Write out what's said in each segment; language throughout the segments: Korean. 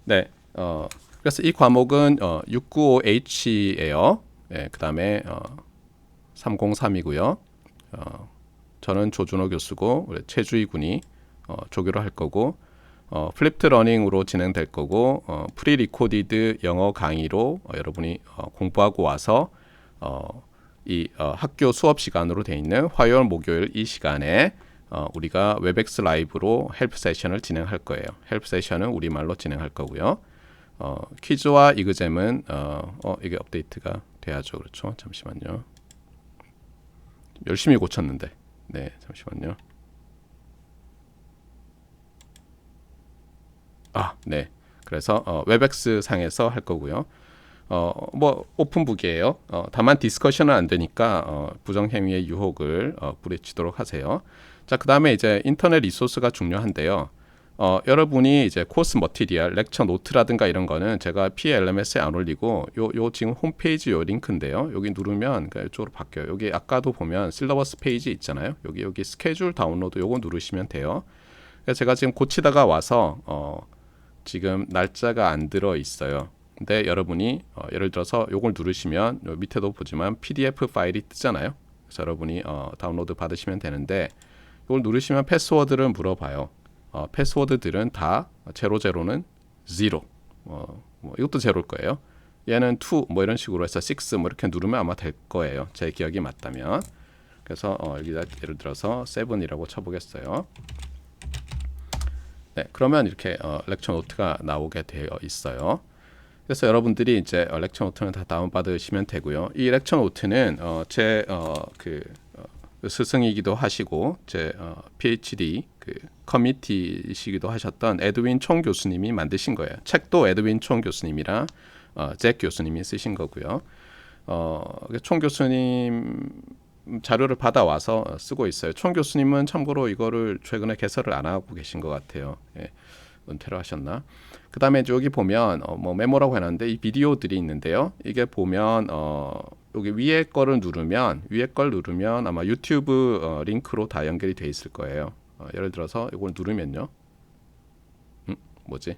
네. 그래서 이 과목은 695H예요. 네, 그다음에 303이고요. 저는 조준호 교수고 최주희 군이 조교를 할 거고 플립트 러닝으로 진행될 거고 프리 리코디드 영어 강의로 여러분이 공부하고 와서 이 학교 수업 시간으로 돼 있는 화요일 목요일 이 시간에 우리가 웹엑스 라이브로 헬프 세션을 진행할 거예요. 헬프 세션은 우리말로 진행할 거고요. 퀴즈와 이그잼은 이게 업데이트가 돼야죠. 그렇죠? 잠시만요. 열심히 고쳤는데. 네, 잠시만요. 네. 그래서 웹엑스 상에서 할 거고요. 뭐 오픈북이에요. 다만 디스커션은 안 되니까 부정행위의 유혹을 뿌리치도록 하세요. 자, 그다음에 이제 인터넷 리소스가 중요한데요. 여러분이 이제 코스 머티리얼, 렉처 노트라든가 이런 거는 제가 PLMS에 안 올리고 요 지금 홈페이지 요 링크인데요. 여기 누르면 이쪽으로 바뀌어요. 여기 아까도 보면 실러버스 페이지 있잖아요. 여기 스케줄 다운로드 요거 누르시면 돼요. 그래서 제가 지금 고치다가 와서 지금 날짜가 안 들어 있어요. 근데 여러분이 예를 들어서 요걸 누르시면 요 밑에도 보지만 PDF 파일이 뜨잖아요. 그래서 여러분이 다운로드 받으시면 되는데 이걸 누르시면 패스워드를 물어봐요. 패스워드들은 다 제로는 0. 뭐 이것도 제로일 거예요. 얘는 2 뭐 이런 식으로 해서 6 뭐 이렇게 누르면 아마 될 거예요. 제 기억이 맞다면. 그래서 여기다 예를 들어서 7이라고 쳐보겠어요. 네, 그러면 이렇게 렉처 노트가 나오게 되어 있어요. 그래서 여러분들이 이제 렉처 노트는 다 다운받으시면 되고요. 이 렉처 노트는 제 스승이기도 하시고 제 PhD 커미티시기도 하셨던 에드윈 총 교수님이 만드신 거예요. 책도 에드윈 총 교수님이랑 잭 교수님이 쓰신 거고요. 총 교수님 자료를 받아와서 쓰고 있어요. 총 교수님은 참고로 이거를 최근에 개설을 안 하고 계신 것 같아요. 예, 은퇴를 하셨나? 그 다음에 여기 보면 뭐 메모라고 해놨는데 이 비디오들이 있는데요. 이게 보면 여기 위에 걸 누르면 아마 유튜브 링크로 다 연결이 돼 있을 거예요. 예를 들어서 이걸 누르면요. 뭐지?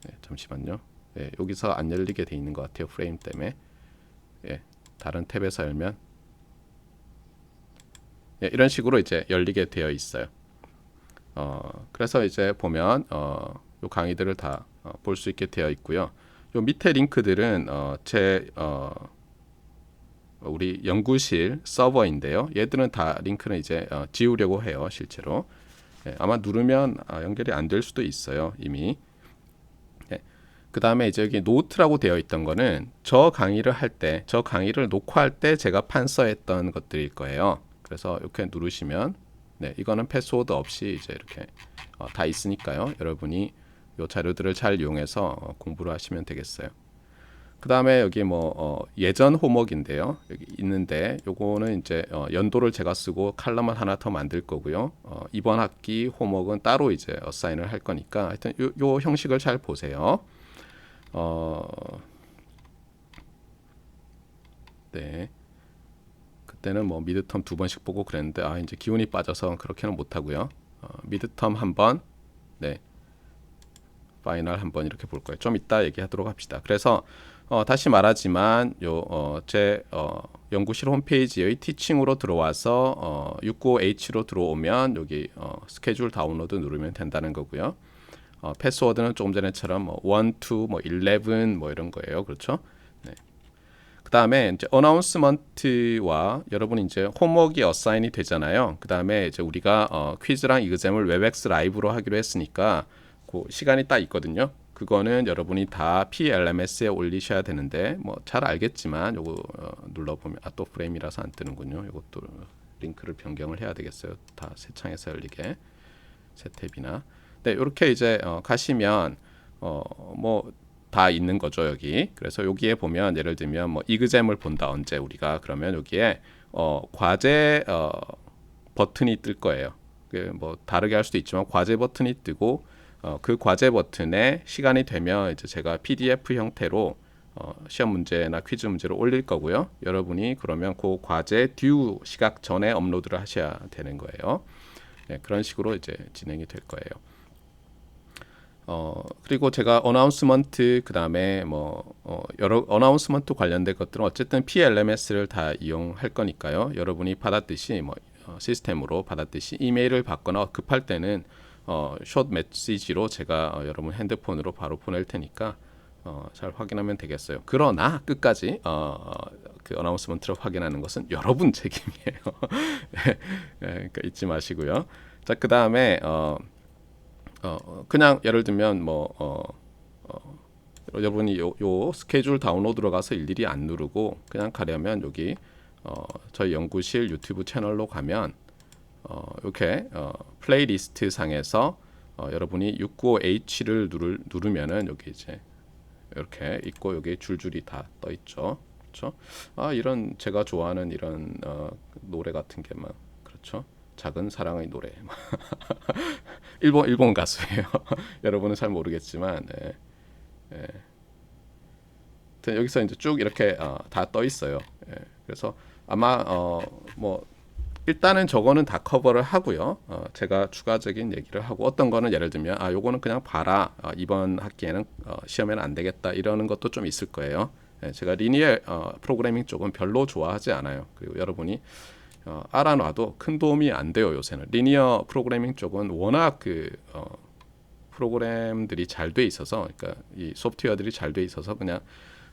네, 잠시만요. 예, 여기서 안 열리게 돼 있는 것 같아요. 프레임 때문에. 예, 다른 탭에서 열면 예, 이런 식으로 이제 열리게 되어 있어요. 그래서 이제 보면 요 강의들을 다 볼 수 있게 되어 있고요. 요 밑에 링크들은 우리 연구실 서버인데요. 얘들은 다 링크는 이제 지우려고 해요. 실제로. 예, 아마 누르면 연결이 안 될 수도 있어요. 이미. 예. 그 다음에 이제 여기 노트라고 되어 있던 거는 저 강의를 녹화할 때 제가 판서했던 것들일 거예요. 그래서 이렇게 누르시면 네, 이거는 패스워드 없이 이제 이렇게 다 있으니까요. 여러분이 이 자료들을 잘 이용해서 공부를 하시면 되겠어요. 그 다음에 여기 뭐 예전 호목인데요. 여기 있는데 요거는 이제 연도를 제가 쓰고 칼럼을 하나 더 만들 거고요. 이번 학기 호목은 따로 이제 어사인을 할 거니까 하여튼 요 형식을 잘 보세요. 네. 그때는 뭐 미드텀 2번씩 보고 그랬는데 이제 기운이 빠져서 그렇게는 못 하고요. 미드텀 한 번, 네, 파이널 한 번 이렇게 볼 거예요. 좀 이따 얘기하도록 합시다. 그래서 다시 말하지만 제 연구실 홈페이지의 티칭으로 들어와서 695H로 들어오면 여기 스케줄 다운로드 누르면 된다는 거고요. 패스워드는 조금 전에처럼 뭐 1, 2, 뭐 11 뭐 이런 거예요. 그렇죠? 네. 그 다음에 이제 어나운스먼트와 여러분이 이제 홈워크가 어사인이 되잖아요. 그 다음에 이제 우리가 퀴즈랑 이그잼을 웹엑스 라이브로 하기로 했으니까 그 시간이 딱 있거든요. 그거는 여러분이 다 PLMS에 올리셔야 되는데 뭐 잘 알겠지만 요거 눌러보면 또 프레임이라서 안 뜨는군요. 요것도 링크를 변경을 해야 되겠어요. 다 새 창에서 열리게 새 탭이나. 네, 이렇게 이제 가시면 뭐 다 있는 거죠 여기. 그래서 여기에 보면 예를 들면 뭐 이그잼을 본다 언제 우리가 그러면 여기에 과제 버튼이 뜰 거예요. 뭐 다르게 할 수도 있지만 과제 버튼이 뜨고 그 과제 버튼에 시간이 되면 이제 제가 PDF 형태로 시험 문제나 퀴즈 문제를 올릴 거고요. 여러분이 그러면 그 과제 듀 시각 전에 업로드를 하셔야 되는 거예요. 네, 그런 식으로 이제 진행이 될 거예요. 그리고 제가 어나운스먼트 그다음에 뭐 여러 어나운스먼트 관련된 것들은 어쨌든 PLMS를 다 이용할 거니까요. 여러분이 받았듯이 뭐 시스템으로 받았듯이 이메일을 받거나 급할 때는 숏 메시지로 제가 여러분 핸드폰으로 바로 보낼 테니까 잘 확인하면 되겠어요. 그러나 끝까지 그 어나운스먼트를 확인하는 것은 여러분 책임이에요. 그러니까 잊지 마시고요. 자, 그 다음에 그냥 예를 들면 여러분이 요 스케줄 다운로드로 가서 일일이 안 누르고 그냥 가려면 여기 저희 연구실 유튜브 채널로 가면 이렇게 플레이리스트 상에서 여러분이 695H를 누르면은 여기 이제 이렇게 있고 여기 줄줄이 다 떠 있죠. 그렇죠? 이런 제가 좋아하는 이런 노래 같은 게 막 그렇죠. 작은 사랑의 노래. 일본 가수예요. 여러분은 잘 모르겠지만 여기서 이제 쭉 이렇게 다 떠 있어요. 그래서 아마 뭐 일단은 저거는 다 커버를 하고요. 제가 추가적인 얘기를 하고 어떤 거는 예를 들면 요거는 그냥 봐라. 이번 학기에는 시험에는 안 되겠다. 이러는 것도 좀 있을 거예요. 제가 리니어 프로그래밍 쪽은 별로 좋아하지 않아요. 그리고 여러분이 알아놔도 큰 도움이 안 돼요. 요새는 리니어 프로그래밍 쪽은 워낙 프로그램들이 잘 돼 있어서, 그러니까 이 소프트웨어들이 잘 돼 있어서 그냥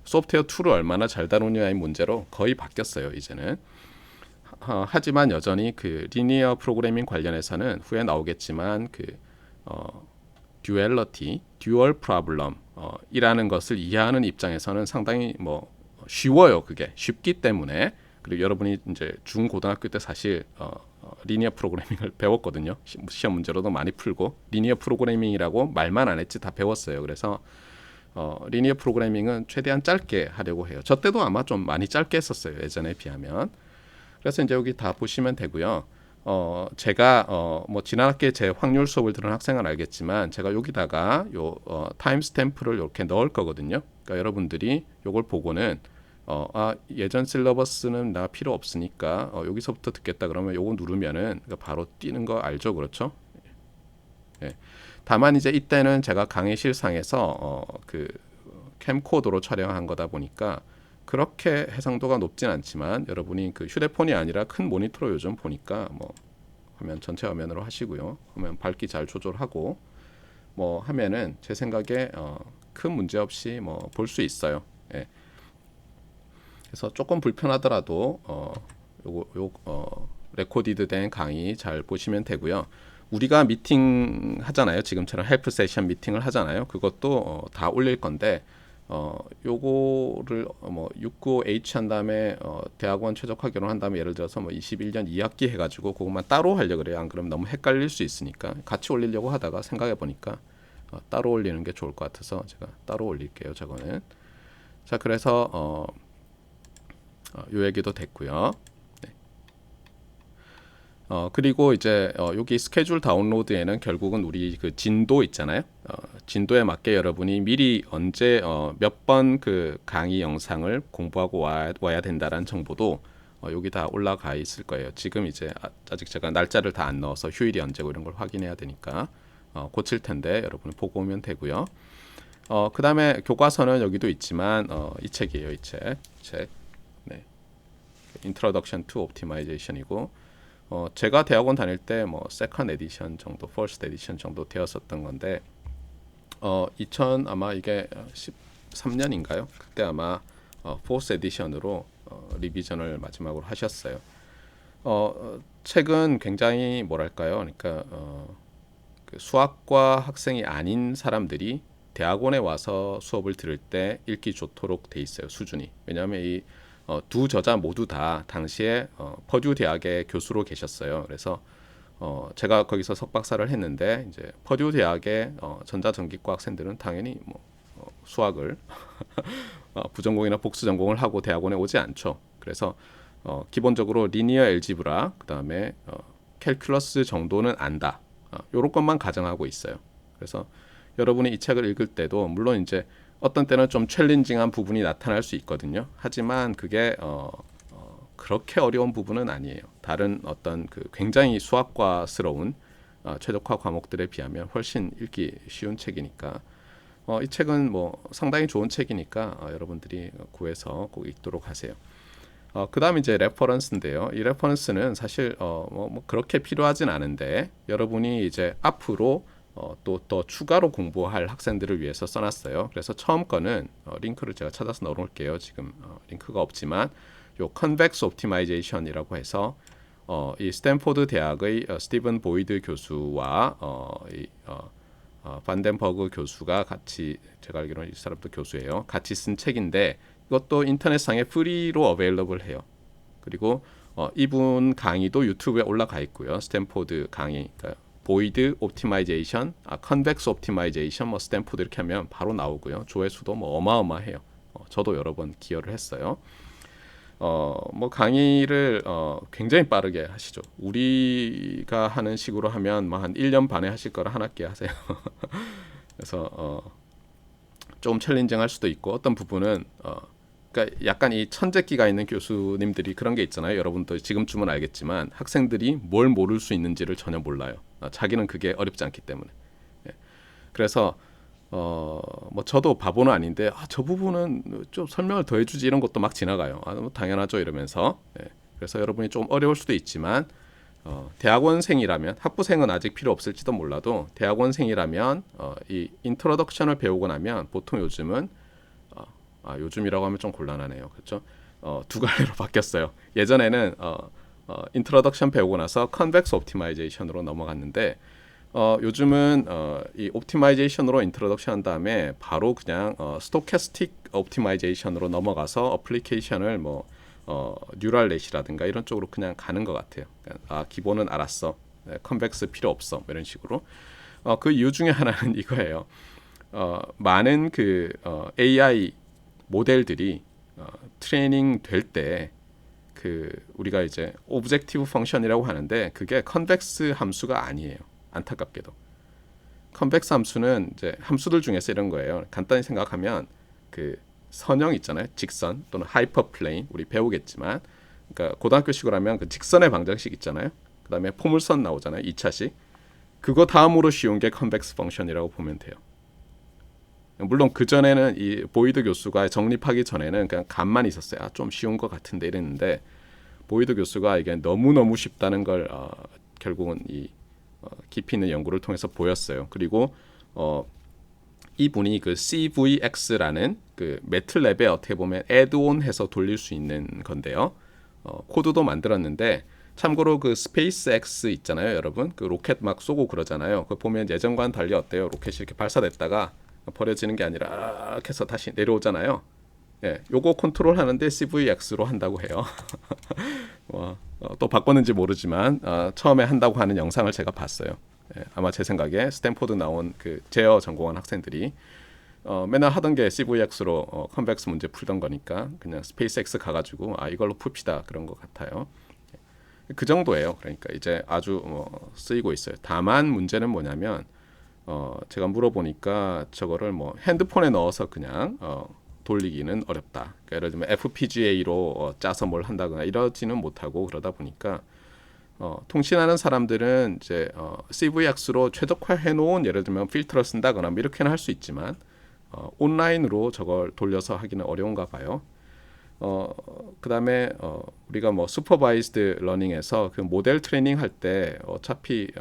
소프트웨어 툴을 얼마나 잘 다루냐의 문제로 거의 바뀌었어요. 이제는. 하지만 여전히 그 리니어 프로그래밍 관련해서는 후에 나오겠지만 듀얼러티, 듀얼 프로블럼 이라는 것을 이해하는 입장에서는 상당히 뭐 쉬워요. 그게 쉽기 때문에. 그리고 여러분이 이제 중고등학교 때 사실 리니어 프로그래밍을 배웠거든요. 시험 문제로도 많이 풀고 리니어 프로그래밍이라고 말만 안 했지 다 배웠어요. 그래서 리니어 프로그래밍은 최대한 짧게 하려고 해요. 저 때도 아마 좀 많이 짧게 했었어요. 예전에 비하면. 그래서 이제 여기 다 보시면 되고요. 제가 뭐 지난 학기에 제 확률 수업을 들은 학생은 알겠지만 제가 여기다가 요 타임 스탬프를 이렇게 넣을 거거든요. 그러니까 여러분들이 요걸 보고는 예전 실러버스는 나 필요 없으니까 여기서부터 듣겠다 그러면 요거 누르면은 바로 뛰는 거 알죠, 그렇죠? 예. 다만 이제 이때는 제가 강의실 상에서 그 캠코더로 촬영한 거다 보니까 그렇게 해상도가 높진 않지만 여러분이 그 휴대폰이 아니라 큰 모니터로 요즘 보니까 뭐 화면 전체 화면으로 하시고요. 화면 밝기 잘 조절하고 뭐 하면은 제 생각에 큰 문제 없이 뭐 볼 수 있어요. 예. 그래서 조금 불편하더라도 레코디드 된 강의 잘 보시면 되고요. 우리가 미팅 하잖아요. 지금처럼 헬프 세션 미팅을 하잖아요. 그것도 다 올릴 건데 요거를 뭐 695H 한 다음에 대학원 최적화 결혼한 다음에 예를 들어서 뭐 21년 2학기 해가지고 그것만 따로 하려고 그래요. 안 그러면 너무 헷갈릴 수 있으니까 같이 올리려고 하다가 생각해 보니까 따로 올리는 게 좋을 것 같아서 제가 따로 올릴게요. 저거는. 자, 그래서 요 얘기도 됐고요. 네. 그리고 이제 여기 스케줄 다운로드에는 결국은 우리 그 진도 있잖아요. 진도에 맞게 여러분이 미리 언제 몇 번 그 강의 영상을 공부하고 와야 된다라는 정보도 여기 다 올라가 있을 거예요. 지금 이제 아직 제가 날짜를 다 안 넣어서 휴일이 언제고 이런 걸 확인해야 되니까 고칠 텐데 여러분 보고 오면 되고요. 그 다음에 교과서는 여기도 있지만 이 책이에요. 이 책. 네. Introduction to Optimization이고 제가 대학원 다닐 때 뭐 세컨드 에디션 정도, 퍼스트 에디션 정도 되었었던 건데 2000 아마 이게 13년인가요? 그때 아마 포스 에디션으로 리비전을 마지막으로 하셨어요. 책은 굉장히 뭐랄까요? 그러니까 그 수학과 학생이 아닌 사람들이 대학원에 와서 수업을 들을 때 읽기 좋도록 돼 있어요. 수준이. 왜냐하면 이 두 저자 모두 다 당시에 퍼듀 대학의 교수로 계셨어요. 그래서 제가 거기서 석박사를 했는데 이제 퍼듀 대학의 전자전기과 학생들은 당연히 뭐 수학을 부전공이나 복수 전공을 하고 대학원에 오지 않죠. 그래서 기본적으로 리니어 엘지브라 그다음에 캘큘러스 정도는 안다. 요런 것만 가정하고 있어요. 그래서 여러분이 이 책을 읽을 때도 물론 이제 어떤 때는 좀 챌린징한 부분이 나타날 수 있거든요. 하지만 그게 그렇게 어려운 부분은 아니에요. 다른 어떤 그 굉장히 수학과스러운 최적화 과목들에 비하면 훨씬 읽기 쉬운 책이니까 이 책은 뭐 상당히 좋은 책이니까 여러분들이 구해서 꼭 읽도록 하세요. 그다음 이제 레퍼런스인데요. 이 레퍼런스는 사실 뭐 그렇게 필요하진 않은데 여러분이 이제 앞으로 또 더 추가로 공부할 학생들을 위해서 써놨어요. 그래서 처음 거는 링크를 제가 찾아서 넣어놓을게요. 지금 링크가 없지만 요 컨벡스 옵티마이제이션이라고 해서 이 스탠포드 대학의 스티븐 보이드 교수와 반덴버그 교수가 같이, 제가 알기로는 이 사람도 교수예요. 같이 쓴 책인데 이것도 인터넷상에 프리로 어베일러블 해요. 그리고 이분 강의도 유튜브에 올라가 있고요. 스탠포드 강의, 그러니까 보이드 옵티마이제이션, 컨벡스 옵티마이제이션, 뭐 스탠포드 이렇게 하면 바로 나오고요. 조회수도 뭐 어마어마해요. 저도 여러 번 기여를 했어요. 뭐 강의를 굉장히 빠르게 하시죠. 우리가 하는 식으로 하면 뭐 한 1년 반에 하실 거를 한 학기에 하세요. 그래서 좀 챌린징할 수도 있고 어떤 부분은 그러니까 약간 이 천재기가 있는 교수님들이 그런 게 있잖아요. 여러분도 지금쯤은 알겠지만 학생들이 뭘 모를 수 있는지를 전혀 몰라요. 자기는 그게 어렵지 않기 때문에. 그래서 뭐 저도 바보는 아닌데 저 부분은 좀 설명을 더 해주지 이런 것도 막 지나가요. 뭐 당연하죠 이러면서. 그래서 여러분이 좀 어려울 수도 있지만 대학원생이라면, 학부생은 아직 필요 없을지도 몰라도 대학원생이라면 이 인트로덕션을 배우고 나면 보통 요즘은 요즘이라고 하면 좀 곤란하네요. 그렇죠? 두 갈래로 바뀌었어요. 예전에는 인트로덕션 배우고 나서 컨벡스 옵티마이제이션으로 넘어갔는데 요즘은 이 옵티마이제이션으로 인트로덕션 한 다음에 바로 그냥 스토캐스틱 옵티마이제이션으로 넘어가서 어플리케이션을 뭐 뉴럴 넷이라든가 이런 쪽으로 그냥 가는 것 같아요. 그러니까, 기본은 알았어. 컨벡스 필요 없어. 뭐 이런 식으로. 그 이유 중에 하나는 이거예요. 많은 그 AI 모델들이 트레이닝 될 때 그 우리가 이제 오브젝티브 펑션이라고 하는데 그게 컨벡스 함수가 아니에요. 안타깝게도. 컨벡스 함수는 이제 함수들 중에서 이런 거예요. 간단히 생각하면 그 선형 있잖아요. 직선 또는 하이퍼플레인 우리 배우겠지만, 그러니까 고등학교식으로 하면 그 직선의 방정식 있잖아요. 그다음에 포물선 나오잖아요. 2차식. 그거 다음으로 쉬운 게 컨벡스 펑션이라고 보면 돼요. 물론 그 전에는 이 보이드 교수가 정립하기 전에는 그냥 감만 있었어요. 좀 쉬운 것 같은데 이랬는데 보이드 교수가 이게 너무 쉽다는 걸 결국은 이 깊이 있는 연구를 통해서 보였어요. 그리고 이분이 그 CVX라는 그 매틀랩에 어떻게 보면 애드온해서 돌릴 수 있는 건데요. 코드도 만들었는데 참고로 그 스페이스X 있잖아요, 여러분. 그 로켓 막 쏘고 그러잖아요. 그 보면 예전과는 달리 어때요? 로켓이 이렇게 발사됐다가 버려지는 게 아니라 이렇게 해서 다시 내려오잖아요. 요거 컨트롤 하는데 CVX로 한다고 해요. 또 바꿨는지 모르지만 처음에 한다고 하는 영상을 제가 봤어요. 아마 제 생각에 스탠포드 나온 그 제어 전공한 학생들이 맨날 하던 게 CVX로 컨벡스 문제 풀던 거니까 그냥 스페이스X 가가지고 이걸로 풉시다 그런 것 같아요. 그 정도예요. 그러니까 이제 아주 쓰이고 있어요. 다만 문제는 뭐냐면 제가 물어보니까 저거를 뭐 핸드폰에 넣어서 그냥 돌리기는 어렵다. 그러니까 예를 들면 FPGA로 짜서 뭘 한다거나 이러지는 못하고 그러다 보니까 통신하는 사람들은 이제 CVX로 최적화해 놓은 예를 들면 필터를 쓴다거나 뭐 이렇게는 할 수 있지만 온라인으로 저걸 돌려서 하기는 어려운가 봐요. 그다음에 우리가 뭐 슈퍼바이즈드 러닝에서 그 모델 트레이닝 할 때 어차피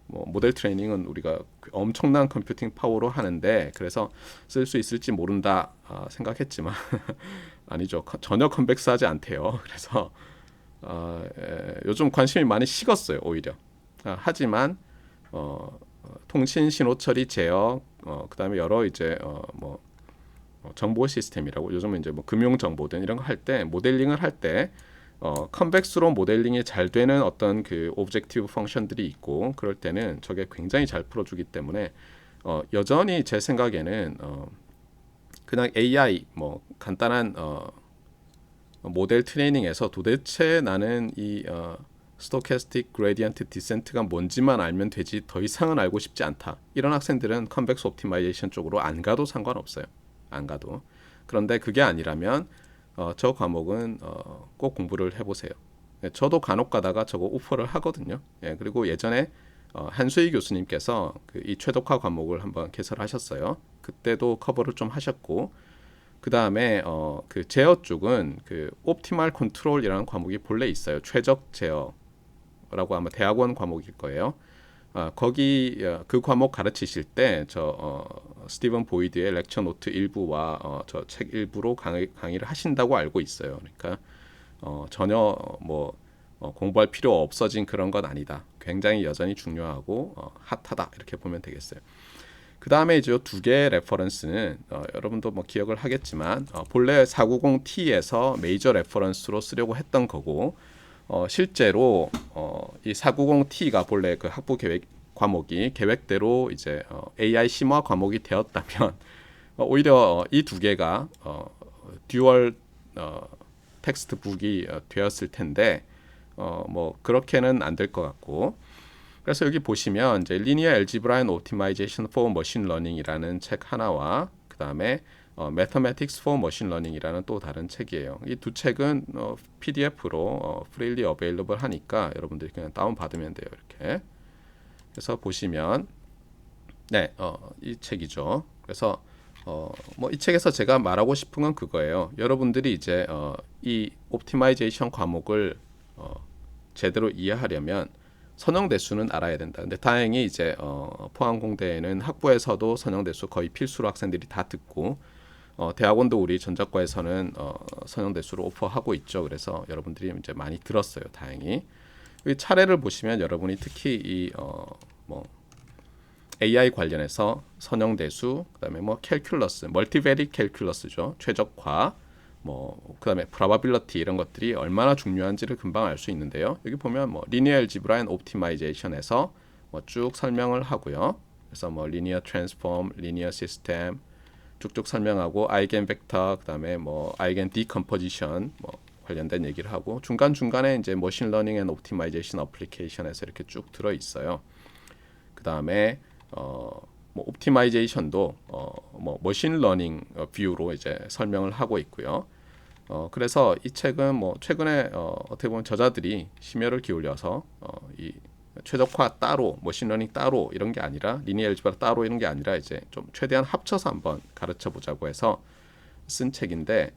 뭐 모델 트레이닝은 우리가 엄청난 컴퓨팅 파워로 하는데 그래서 쓸 수 있을지 모른다 생각했지만 아니죠. 전혀 컨벡스하지 않대요. 그래서 요즘 관심이 많이 식었어요. 오히려. 하지만 통신 신호 처리 제어 그다음에 여러 이제 뭐 정보 시스템이라고 요즘은 이제 뭐 금융 정보든 이런 거 할 때 모델링을 할 때 컨벡스로 모델링이 잘 되는 어떤 그 오브젝티브 펑션들이 있고 그럴 때는 저게 굉장히 잘 풀어주기 때문에 여전히 제 생각에는 그냥 AI 뭐 간단한 모델 트레이닝에서 도대체 나는 이 스토캐스틱 그레디언트 디센트가 뭔지만 알면 되지 더 이상은 알고 싶지 않다. 이런 학생들은 컨벡스 옵티마이제이션 쪽으로 안 가도 상관없어요. 안 가도. 그런데 그게 아니라면 저 과목은 꼭 공부를 해보세요. 저도 간혹 가다가 저거 오퍼를 하거든요. 그리고 예전에 한수희 교수님께서 이 최적화 과목을 한번 개설하셨어요. 그때도 커버를 좀 하셨고, 그 다음에 그 제어 쪽은 그 옵티멀 컨트롤이라는 과목이 본래 있어요. 최적 제어라고 아마 대학원 과목일 거예요. 거기 그 과목 가르치실 때 저 스티븐 보이드의 렉처 노트 일부와 저 책 일부로 강의를 하신다고 알고 있어요. 그러니까 전혀 뭐 공부할 필요 없어진 그런 건 아니다. 굉장히 여전히 중요하고 핫하다 이렇게 보면 되겠어요. 그 다음에 이제 두 개의 레퍼런스는 여러분도 뭐 기억을 하겠지만 본래 490T에서 메이저 레퍼런스로 쓰려고 했던 거고 실제로 이 490T가 본래 그 학부 계획 과목이 계획대로 이제 AI 심화 과목이 되었다면 오히려 이 두 개가 듀얼 텍스트북이 되었을 텐데 뭐 그렇게는 안 될 것 같고 그래서 여기 보시면 이제 Linear Algebra and Optimization for Machine Learning이라는 책 하나와 그 다음에 Mathematics for Machine Learning이라는 또 다른 책이에요. 이 두 책은 PDF로 freely available 하니까 여러분들이 그냥 다운 받으면 돼요. 이렇게. 그래서 보시면 네, 이 책이죠. 그래서 뭐 이 책에서 제가 말하고 싶은 건 그거예요. 여러분들이 이제 이 옵티마이제이션 과목을 제대로 이해하려면 선형대수는 알아야 된다. 근데 다행히 이제 포항공대에는 학부에서도 선형대수 거의 필수로 학생들이 다 듣고 대학원도 우리 전자과에서는 선형대수를 오퍼하고 있죠. 그래서 여러분들이 이제 많이 들었어요. 다행히. 이 차례를 보시면 여러분이 특히 이 뭐 AI 관련해서 선형대수, 그다음에 뭐 캘큘러스, 멀티베리트 캘큘러스죠. 최적화, 뭐 그다음에 프로바빌리티 이런 것들이 얼마나 중요한지를 금방 알 수 있는데요. 여기 보면 뭐 리니어 알지브라 앤 옵티마이제이션에서 뭐 쭉 설명을 하고요. 그래서 뭐 리니어 트랜스폼, 리니어 시스템 쭉쭉 설명하고 아이겐 벡터, 그다음에 뭐 아이겐 디컴포지션 뭐 관련된 얘기를 하고 중간 중간에 이제 머신 러닝 앤 옵티마이제이션 어플리케이션에서 이렇게 쭉 들어 있어요. 그다음에 뭐 옵티마이제이션도 뭐 머신 러닝 뷰로 이제 설명을 하고 있고요. 그래서 이 책은 뭐 최근에 어떻게 보면 저자들이 심혈을 기울여서 이 최적화 따로, 머신러닝 따로 이런 게 아니라 리니어 알지브라 따로 이런 게 아니라 이제 좀 최대한 합쳐서 한번 가르쳐 보자고 해서 쓴 책인데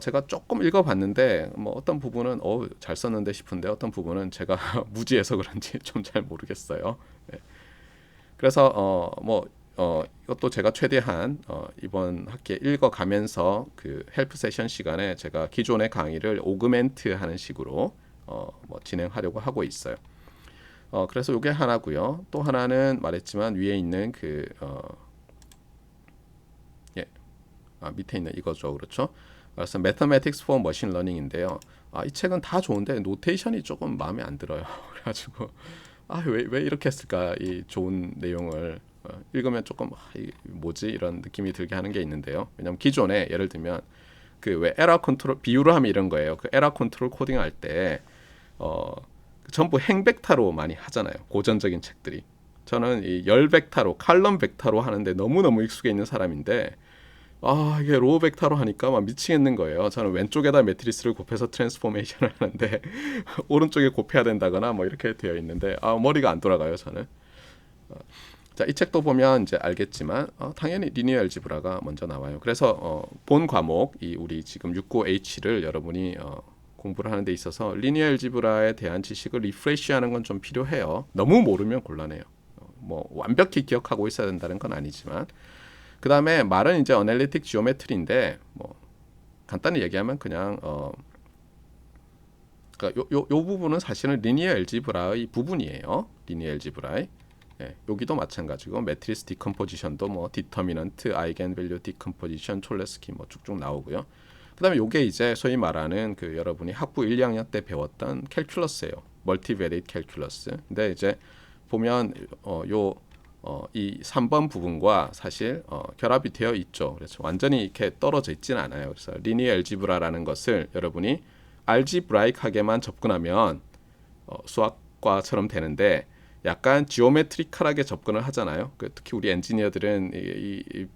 제가 조금 읽어봤는데 뭐 어떤 부분은 잘 썼는데 싶은데 어떤 부분은 제가 무지해서 그런지 좀 잘 모르겠어요. 네. 그래서 이것도 제가 최대한 이번 학기에 읽어가면서 그 헬프 세션 시간에 제가 기존의 강의를 오그멘트 하는 식으로 뭐 진행하려고 하고 있어요. 그래서 이게 하나고요. 또 하나는 말했지만 위에 있는 그 밑에 있는 이거죠, 그렇죠? 그래서 Mathematics for Machine Learning인데요. 이 책은 다 좋은데 노테이션이 조금 마음에 안 들어요. 그래가지고 왜 이렇게 했을까 이 좋은 내용을 읽으면 조금 뭐지 이런 느낌이 들게 하는 게 있는데요. 왜냐하면 기존에 예를 들면 그 왜 에러 컨트롤 비유로 하면 이런 거예요. 그 에러 컨트롤 코딩 할 때 전부 행벡터로 많이 하잖아요. 고전적인 책들이. 저는 이 열벡터로 칼럼 벡터로 하는데 너무너무 익숙해 있는 사람인데 이게 로우 벡터로 하니까 막 미치겠는 거예요. 저는 왼쪽에다 매트리스를 곱해서 트랜스포메이션을 하는데 오른쪽에 곱해야 된다거나 뭐 이렇게 되어 있는데 머리가 안 돌아가요, 저는. 자, 이 책도 보면 이제 알겠지만 당연히 리니어 알지브라가 먼저 나와요. 그래서 본 과목 이 우리 지금 69H를 여러분이 공부를 하는 데 있어서 리니어 알지브라에 대한 지식을 리프레시하는 건 좀 필요해요. 너무 모르면 곤란해요. 뭐 완벽히 기억하고 있어야 된다는 건 아니지만 그 다음에 말은 이제 어널리틱 지오메트리인데 뭐 간단히 얘기하면 그냥 그러니까 요 부분은 사실은 리니어 알지브라의 부분이에요. 리니어 알지브라의 여기도 마찬가지고 매트리스 디컴포지션도 뭐 디터미넌트, 아이겐 밸류 디컴포지션, 촐레스키 뭐 쭉쭉 나오고요. 그다음에 요게 이제 소위 말하는 그 여러분이 학부 1, 2학년 때 배웠던 캘큘러스예요. 멀티베리트 캘큘러스. 근데 이제 보면 이 3번 부분과 사실 결합이 되어 있죠. 그래서 완전히 이렇게 떨어져 있지는 않아요. 그래서 리니어 알지브라라는 것을 여러분이 알지브라이크하게만 접근하면 수학과처럼 되는데 약간 지오메트리컬하게 접근을 하잖아요. 특히 우리 엔지니어들은 이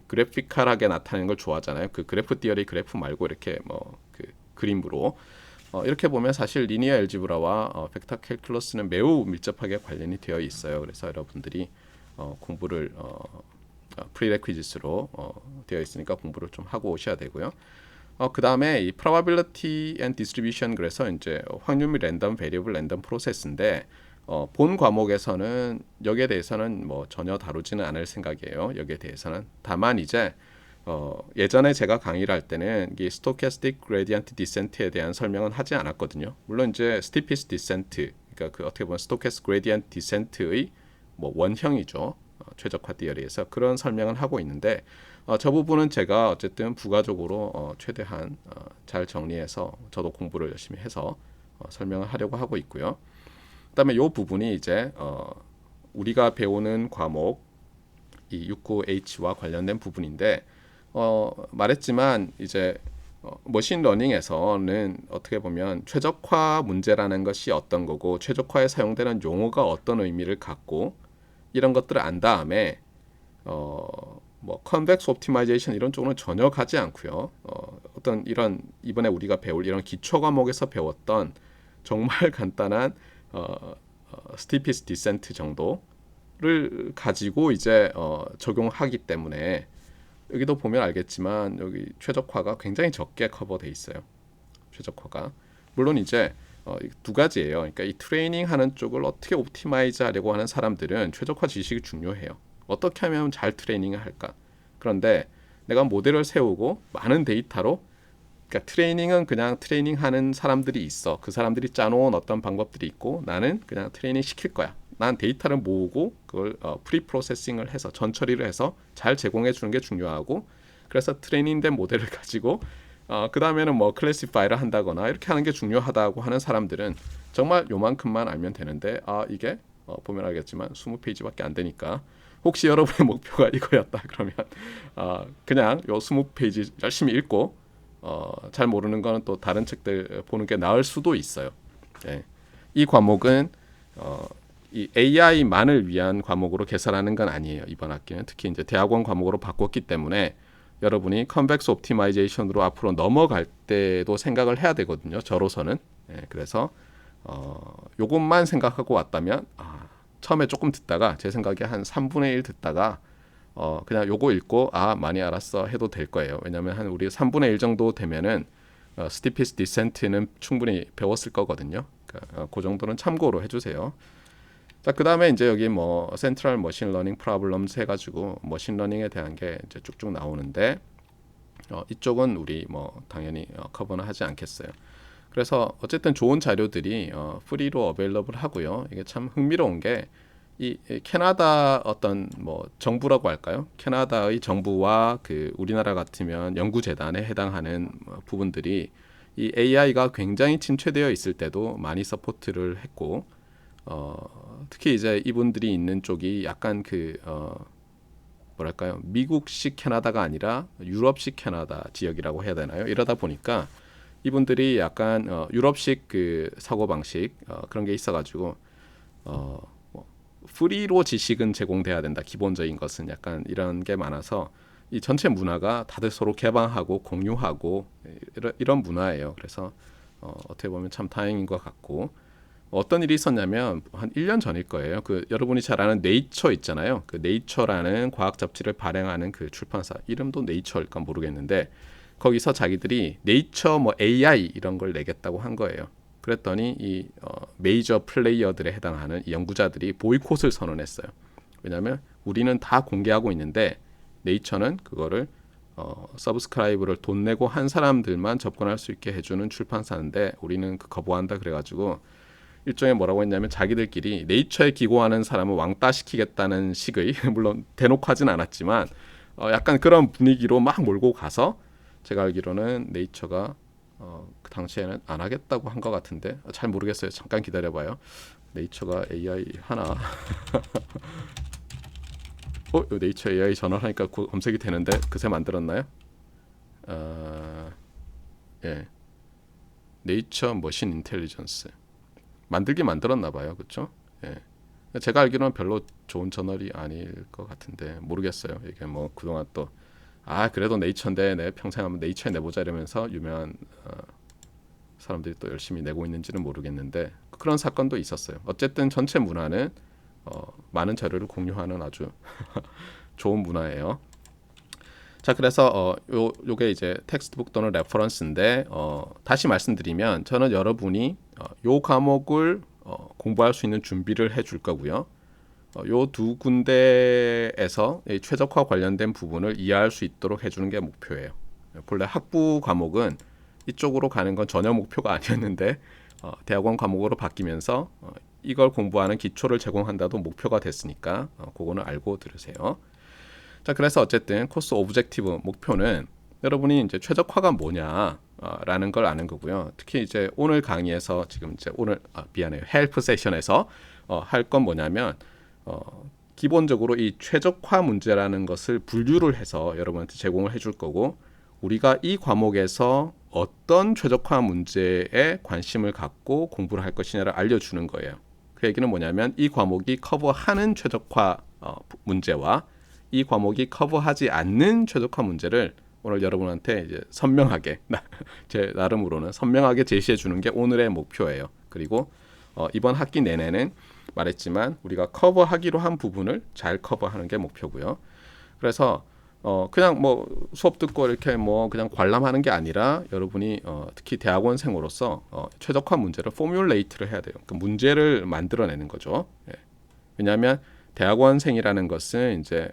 그래피컬하게 나타내는 걸 좋아하잖아요. 그 그래프 티어리 그래프 말고 이렇게 뭐 그 그림으로 이렇게 보면 사실 리니어 엘지브라와 벡터 캘큘러스는 매우 밀접하게 관련이 되어 있어요. 그래서 여러분들이 공부를 프리레퀴짓으로 되어 있으니까 공부를 좀 하고 오셔야 되고요. 그 다음에 이 probability and distribution, 그래서 이제 확률 및 랜덤 베리어블 랜덤 프로세스인데 본 과목에서는 여기에 대해서는 뭐 전혀 다루지는 않을 생각이에요. 여기에 대해서는 다만 이제 예전에 제가 강의를 할 때는 이 스토캐스틱 그레디언트 디센트에 대한 설명은 하지 않았거든요. 물론 이제 스티피스 디센트, 그러니까 그 어떻게 보면 스토캐스틱 그레디언트 디센트의 뭐 원형이죠. 최적화 디어리에서 그런 설명은 하고 있는데 저 부분은 제가 어쨌든 부가적으로 최대한 잘 정리해서 저도 공부를 열심히 해서 설명을 하려고 하고 있고요. 그다음에 이 부분이 이제 우리가 배우는 과목 이 69H와 관련된 부분인데 말했지만 이제 머신 러닝에서는 어떻게 보면 최적화 문제라는 것이 어떤 거고 최적화에 사용되는 용어가 어떤 의미를 갖고 이런 것들을 안 다음에 뭐 컨벡스 옵티마이제이션 이런 쪽으로는 전혀 가지 않고요. 어떤 이런 이번에 우리가 배울 이런 기초 과목에서 배웠던 정말 간단한 스티피스 디센트 정도를 가지고 이제 적용하기 때문에 여기도 보면 알겠지만 여기 최적화가 굉장히 적게 커버돼 있어요. 최적화가 물론 이제 두 가지예요. 그러니까 이 트레이닝 하는 쪽을 어떻게 옵티마이즈 하려고 하는 사람들은 최적화 지식이 중요해요. 어떻게 하면 잘 트레이닝을 할까? 그런데 내가 모델을 세우고 많은 데이터로, 그러니까 트레이닝은 그냥 트레이닝 하는 사람들이 있어. 그 사람들이 짜놓은 어떤 방법들이 있고 나는 그냥 트레이닝 시킬 거야. 난 데이터를 모으고 그걸 프리 프로세싱을 해서 전처리를 해서 잘 제공해 주는 게 중요하고, 그래서 트레이닝된 모델을 가지고 그 다음에는 뭐 클래시파이를 한다거나 이렇게 하는 게 중요하다고 하는 사람들은 정말 요만큼만 알면 되는데 이게 보면 알겠지만 20페이지밖에 안 되니까 혹시 여러분의 목표가 이거였다 그러면 그냥 요 20페이지 열심히 읽고 잘 모르는 거는 또 다른 책들 보는 게 나을 수도 있어요. 네. 이 과목은 이 AI만을 위한 과목으로 개설하는 건 아니에요. 이번 학기는 특히 이제 대학원 과목으로 바꿨기 때문에 여러분이 컨벡스 옵티마이제이션으로 앞으로 넘어갈 때도 생각을 해야 되거든요. 저로서는. 그래서 요것만 생각하고 왔다면 처음에 조금 듣다가 제 생각에 한 3분의 1 듣다가 그냥 요거 읽고 많이 알았어 해도 될 거예요. 왜냐하면 한 우리 3분의 1 정도 되면은 스티피스 디센트는 충분히 배웠을 거거든요. 그러니까 그 정도는 참고로 해주세요. 자, 그 다음에 이제 여기 뭐 센트럴 머신 러닝 프로블럼스 해가지고 머신 러닝에 대한 게 이제 쭉쭉 나오는데 이쪽은 우리 뭐 당연히 커버는 하지 않겠어요. 그래서 어쨌든 좋은 자료들이 프리로 어베일러블 하고요. 이게 참 흥미로운 게 이 캐나다 어떤 뭐 정부라고 할까요? 캐나다의 정부와 그 우리나라 같으면 연구재단에 해당하는 부분들이 이 AI가 굉장히 침체되어 있을 때도 많이 서포트를 했고 특히 이제 이분들이 있는 쪽이 약간 그 뭐랄까요? 미국식 캐나다가 아니라 유럽식 캐나다 지역이라고 해야 되나요? 이러다 보니까 이분들이 약간 유럽식 그 사고 방식 그런 게 있어가지고 뭐 프리로 지식은 제공돼야 된다. 기본적인 것은 약간 이런 게 많아서 이 전체 문화가 다들 서로 개방하고 공유하고 이런 문화예요. 그래서 어떻게 보면 참 다행인 것 같고 어떤 일이 있었냐면 한 1년 전일 거예요. 그 여러분이 잘 아는 네이처 있잖아요. 그 네이처라는 과학 잡지를 발행하는 그 출판사 이름도 네이처일까 모르겠는데 거기서 자기들이 네이처 뭐 AI 이런 걸 내겠다고 한 거예요. 그랬더니 이 메이저 플레이어들에 해당하는 이 연구자들이 보이콧을 선언했어요. 왜냐하면 우리는 다 공개하고 있는데 네이처는 그거를 서브스크라이브를 돈 내고 한 사람들만 접근할 수 있게 해주는 출판사인데 우리는 그 거부한다 그래가지고 일종의 뭐라고 했냐면 자기들끼리 네이처에 기고하는 사람을 왕따 시키겠다는 식의 물론 대놓고 하진 않았지만 약간 그런 분위기로 막 몰고 가서 제가 알기로는 네이처가 그 당시에는 안 하겠다고 한 것 같은데 잘 모르겠어요. 잠깐 기다려봐요. 네이처가 AI 하나 네이처 AI 전환하니까 검색이 되는데 그새 만들었나요? 예, 네이처 머신 인텔리전스 만들긴 만들었나 봐요. 그렇죠? 예. 제가 알기로는 별로 좋은 저널이 아닐 것 같은데 모르겠어요. 이게 뭐 그동안 또 그래도 네이처인데 내 평생 한번 네이처에 내보자 이러면서 유명한 사람들이 또 열심히 내고 있는지는 모르겠는데 그런 사건도 있었어요. 어쨌든 전체 문화는 많은 자료를 공유하는 아주 좋은 문화예요. 자, 그래서 요게 이제 텍스트북 또는 레퍼런스인데 다시 말씀드리면 저는 여러분이 요 과목을 공부할 수 있는 준비를 해줄 거고요. 요 두 군데에서 이 최적화 관련된 부분을 이해할 수 있도록 해주는 게 목표예요. 본래 학부 과목은 이쪽으로 가는 건 전혀 목표가 아니었는데 대학원 과목으로 바뀌면서 이걸 공부하는 기초를 제공한다도 목표가 됐으니까 그거는 알고 들으세요. 자, 그래서 어쨌든 코스 오브젝티브 목표는 여러분이 이제 최적화가 뭐냐 라는 걸 아는 거고요. 특히 이제 오늘 강의에서 지금 이제 오늘 미안해요. 헬프 세션에서 할 건 뭐냐면 기본적으로 이 최적화 문제라는 것을 분류를 해서 여러분한테 제공을 해줄 거고 우리가 이 과목에서 어떤 최적화 문제에 관심을 갖고 공부를 할 것이냐를 알려주는 거예요. 그 얘기는 뭐냐면 이 과목이 커버하는 최적화 문제와 이 과목이 커버하지 않는 최적화 문제를 오늘 여러분한테 이제 선명하게 제 나름으로는 선명하게 제시해 주는 게 오늘의 목표예요. 그리고 이번 학기 내내는 말했지만 우리가 커버하기로 한 부분을 잘 커버하는 게 목표고요. 그래서 그냥 뭐 수업 듣고 이렇게 뭐 그냥 관람하는 게 아니라 여러분이 특히 대학원생으로서 최적화 문제를 포뮬레이트를 해야 돼요. 그 문제를 만들어내는 거죠. 예. 왜냐하면 대학원생이라는 것은 이제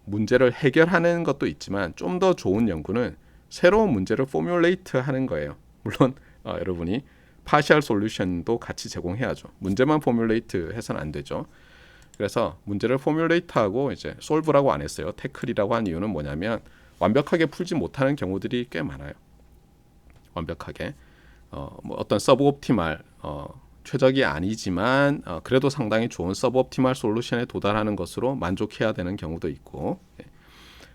문제를 해결하는 것도 있지만 좀 더 좋은 연구는 새로운 문제를 포뮬레이트 하는 거예요. 물론 여러분이 파셜 솔루션도 같이 제공해야죠. 문제만 포뮬레이트 해서는 안 되죠. 그래서 문제를 포뮬레이트하고 이제 솔브라고 안 했어요. 태클이라고 한 이유는 뭐냐면 완벽하게 풀지 못하는 경우들이 꽤 많아요. 완벽하게 뭐 어떤 서브옵티말 최적이 아니지만 그래도 상당히 좋은 서브옵티말 솔루션에 도달하는 것으로 만족해야 되는 경우도 있고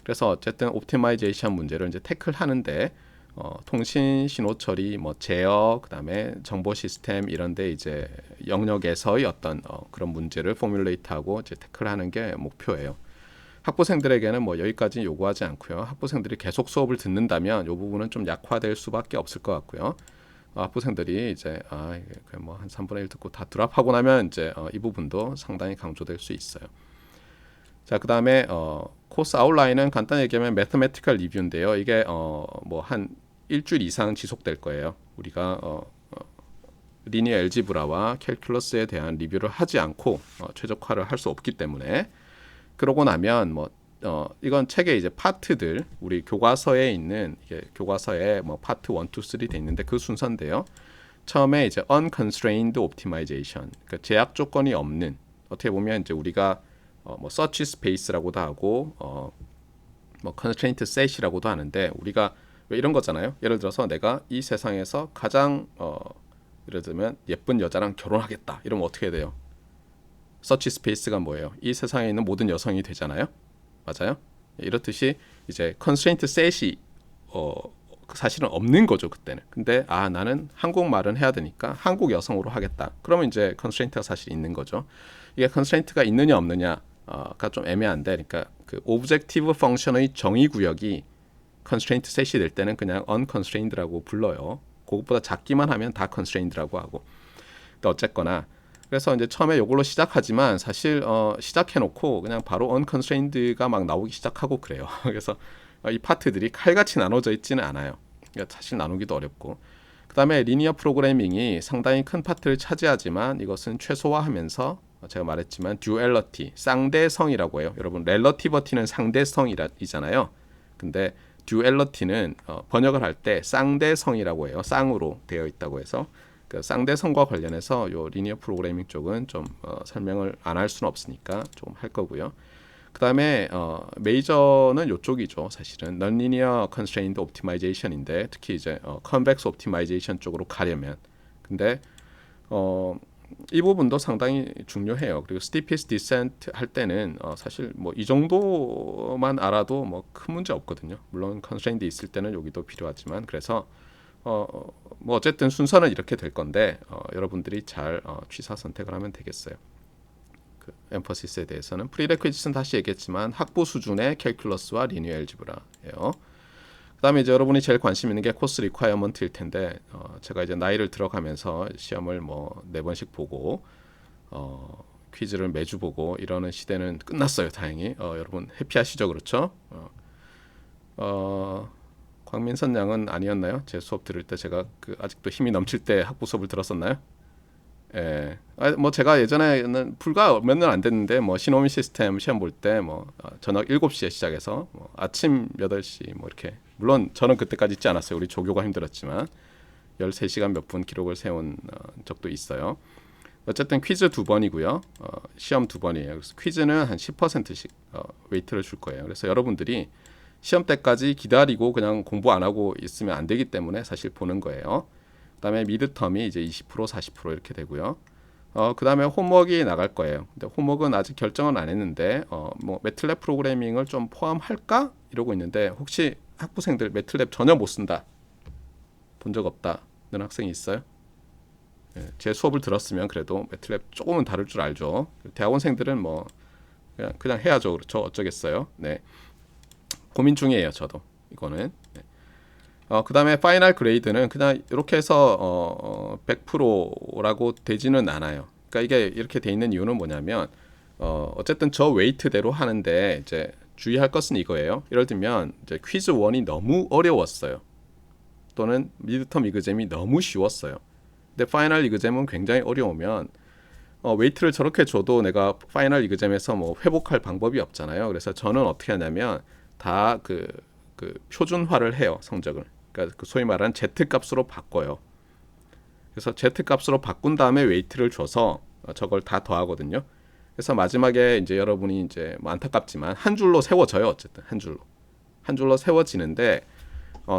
그래서 어쨌든 옵티마이제이션 문제를 이제 태클하는데 통신 신호 처리, 뭐 제어, 그다음에 정보 시스템 이런데 이제 영역에서의 어떤 그런 문제를 포뮬레이트하고 이제 태클하는 게 목표예요. 학부생들에게는 뭐 여기까지 요구하지 않고요. 학부생들이 계속 수업을 듣는다면 이 부분은 좀 약화될 수밖에 없을 것 같고요. 학부생들이 이제 뭐 한 3분의 1 듣고 다 드랍하고 나면 이제 이 부분도 상당히 강조될 수 있어요. 자, 그다음에 코스 아웃라인은 간단히 얘기하면 매스매티컬 리뷰인데요. 이게 뭐 한 일주일 이상 지속될 거예요. 우리가 리니어 엘지브라와 캘큘러스에 대한 리뷰를 하지 않고 최적화를 할 수 없기 때문에 그러고 나면 뭐 이건 책의 이제 파트들 우리 교과서에 있는 이게 교과서에 뭐 파트 1, 2, 3 돼 있는데 그 순서인데요. 처음에 이제 unconstrained optimization, 그러니까 제약 조건이 없는 어떻게 보면 이제 우리가 뭐 search space라고도 하고 뭐 constraint set이라고도 하는데 우리가 왜 이런 거잖아요. 예를 들어서 내가 이 세상에서 가장 예를 들면 예쁜 여자랑 결혼하겠다. 이러면 어떻게 돼요? search space가 뭐예요? 이 세상에 있는 모든 여성이 되잖아요. 맞아요? 이렇듯이 이제 constraint set이 사실은 없는 거죠 그때는. 근데 나는 한국말은 해야 되니까 한국 여성으로 하겠다. 그러면 이제 constraint가 사실 있는 거죠. 이게 constraint가 있느냐 없느냐가 좀 애매한데, 그러니까 그 objective function의 정의 구역이 constraint set이 될 때는 그냥 unconstrained라고 불러요. 그것보다 작기만 하면 다 constrained라고 하고. 근데 어쨌거나 그래서 이제 처음에 이걸로 시작하지만 사실 시작해놓고 그냥 바로 unconstrained가 막 나오기 시작하고 그래요. 그래서 이 파트들이 칼같이 나눠져 있지는 않아요. 그러니까 사실 나누기도 어렵고. 그 다음에 리니어 프로그래밍이 상당히 큰 파트를 차지하지만 이것은 최소화하면서 제가 말했지만 듀얼러티, 쌍대성이라고 해요. 여러분 렐러티버티는 상대성이잖아요. 근데 듀얼러티는 번역을 할 때 쌍대성이라고 해요. 쌍으로 되어 있다고 해서 그 쌍대성과 관련해서 요 리니어 프로그래밍 쪽은 좀 설명을 안 할 수는 없으니까 좀 할 거고요. 그 다음에 메이저는 요쪽이죠. 사실은 Non-Linear Constrained Optimization인데 특히 이제 Convex Optimization 쪽으로 가려면 근데 이 부분도 상당히 중요해요. 그리고 Steepest Descent 할 때는 사실 뭐 이 정도만 알아도 뭐 큰 문제 없거든요. 물론 Constraint 있을 때는 여기도 필요하지만 그래서 뭐 어쨌든 순서는 이렇게 될 건데 여러분들이 잘 취사 선택을 하면 되겠어요. 그 엠퍼시스에 대해서는 프리레퀴짓은 다시 얘기했지만 학부 수준의 캘큘러스와 리니어 엘지브라예요. 그다음에 이제 여러분이 제일 관심 있는 게 코스 리ኳ이어먼트일 텐데 제가 이제 나이를 들어가면서 시험을 뭐 4번씩 보고 퀴즈를 매주 보고 이러는 시대는 끝났어요. 다행히 여러분 해피하시죠, 그렇죠? 광민선 양은 아니었나요? 제 수업 들을 때 제가 아직도 힘이 넘칠 때 학부 수업을 들었었나요? 예. 뭐 제가 예전에는 불과 몇 년 안 됐는데 뭐 시노미 시스템 시험 볼 때 뭐 저녁 7시에 시작해서 뭐 아침 8시 뭐 이렇게 물론 저는 그때까지 있지 않았어요. 우리 조교가 힘들었지만 13시간 몇 분 기록을 세운 적도 있어요. 어쨌든 퀴즈 2번이고요. 시험 2번이에요. 그래서 퀴즈는 한 10%씩 웨이트를 줄 거예요. 그래서 여러분들이 시험 때까지 기다리고 그냥 공부 안 하고 있으면 안 되기 때문에 사실 보는 거예요. 그다음에 미드텀이 이제 20% 40% 이렇게 되고요. 그다음에 홈워크가 나갈 거예요. 근데 홈워크는 아직 결정은 안 했는데 뭐 매틀랩 프로그래밍을 좀 포함할까 이러고 있는데 혹시 학부생들 매틀랩 전혀 못 쓴다 본 적 없다는 학생이 있어요? 예, 제 수업을 들었으면 그래도 매틀랩 조금은 다룰 줄 알죠. 대학원생들은 뭐 그냥 해야죠. 그렇죠. 어쩌겠어요. 네. 고민 중이에요. 저도 이거는. 네. 그다음에 파이널 그레이드는 그냥 이렇게 해서 100%라고 되지는 않아요. 그러니까 이게 이렇게 돼 있는 이유는 뭐냐면 어쨌든 저 웨이트대로 하는데 이제 주의할 것은 이거예요. 예를 들면 이제 퀴즈 1이 너무 어려웠어요. 또는 미드텀 이그잼이 너무 쉬웠어요. 근데 파이널 이그잼은 굉장히 어려우면 웨이트를 저렇게 줘도 내가 파이널 이그잼에서 뭐 회복할 방법이 없잖아요. 그래서 저는 어떻게 하냐면 다 그 표준화를 해요. 성적을. 그러니까 그 소위 말하는 Z 값으로 바꿔요. 그래서 Z 값으로 바꾼 다음에 웨이트를 줘서 저걸 다 더하거든요. 그래서 마지막에 이제 여러분이 이제 뭐 안타깝지만 한 줄로 세워져요. 어쨌든 한 줄로 세워지는데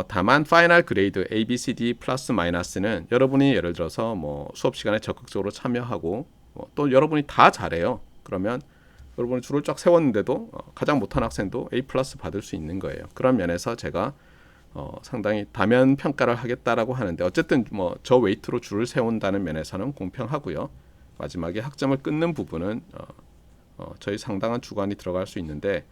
다만 파이널 그레이드 A, B, C, D 플러스 마이너스는 여러분이 예를 들어서 뭐 수업 시간에 적극적으로 참여하고 또 여러분이 다 잘해요. 그러면 여러분이 줄을 쫙 세웠는데도 가장 못한 학생도 A 플러스 받을 수 있는 거예요. 그런 면에서 제가 상당히 다면 평가를 하겠다라고 하는데 어쨌든 뭐 저 웨이트로 줄을 세운다는 면에서는 공평하고요. 마지막에 학점을 끊는 부분은 저희 상당한 주관이 들어갈 수 있는데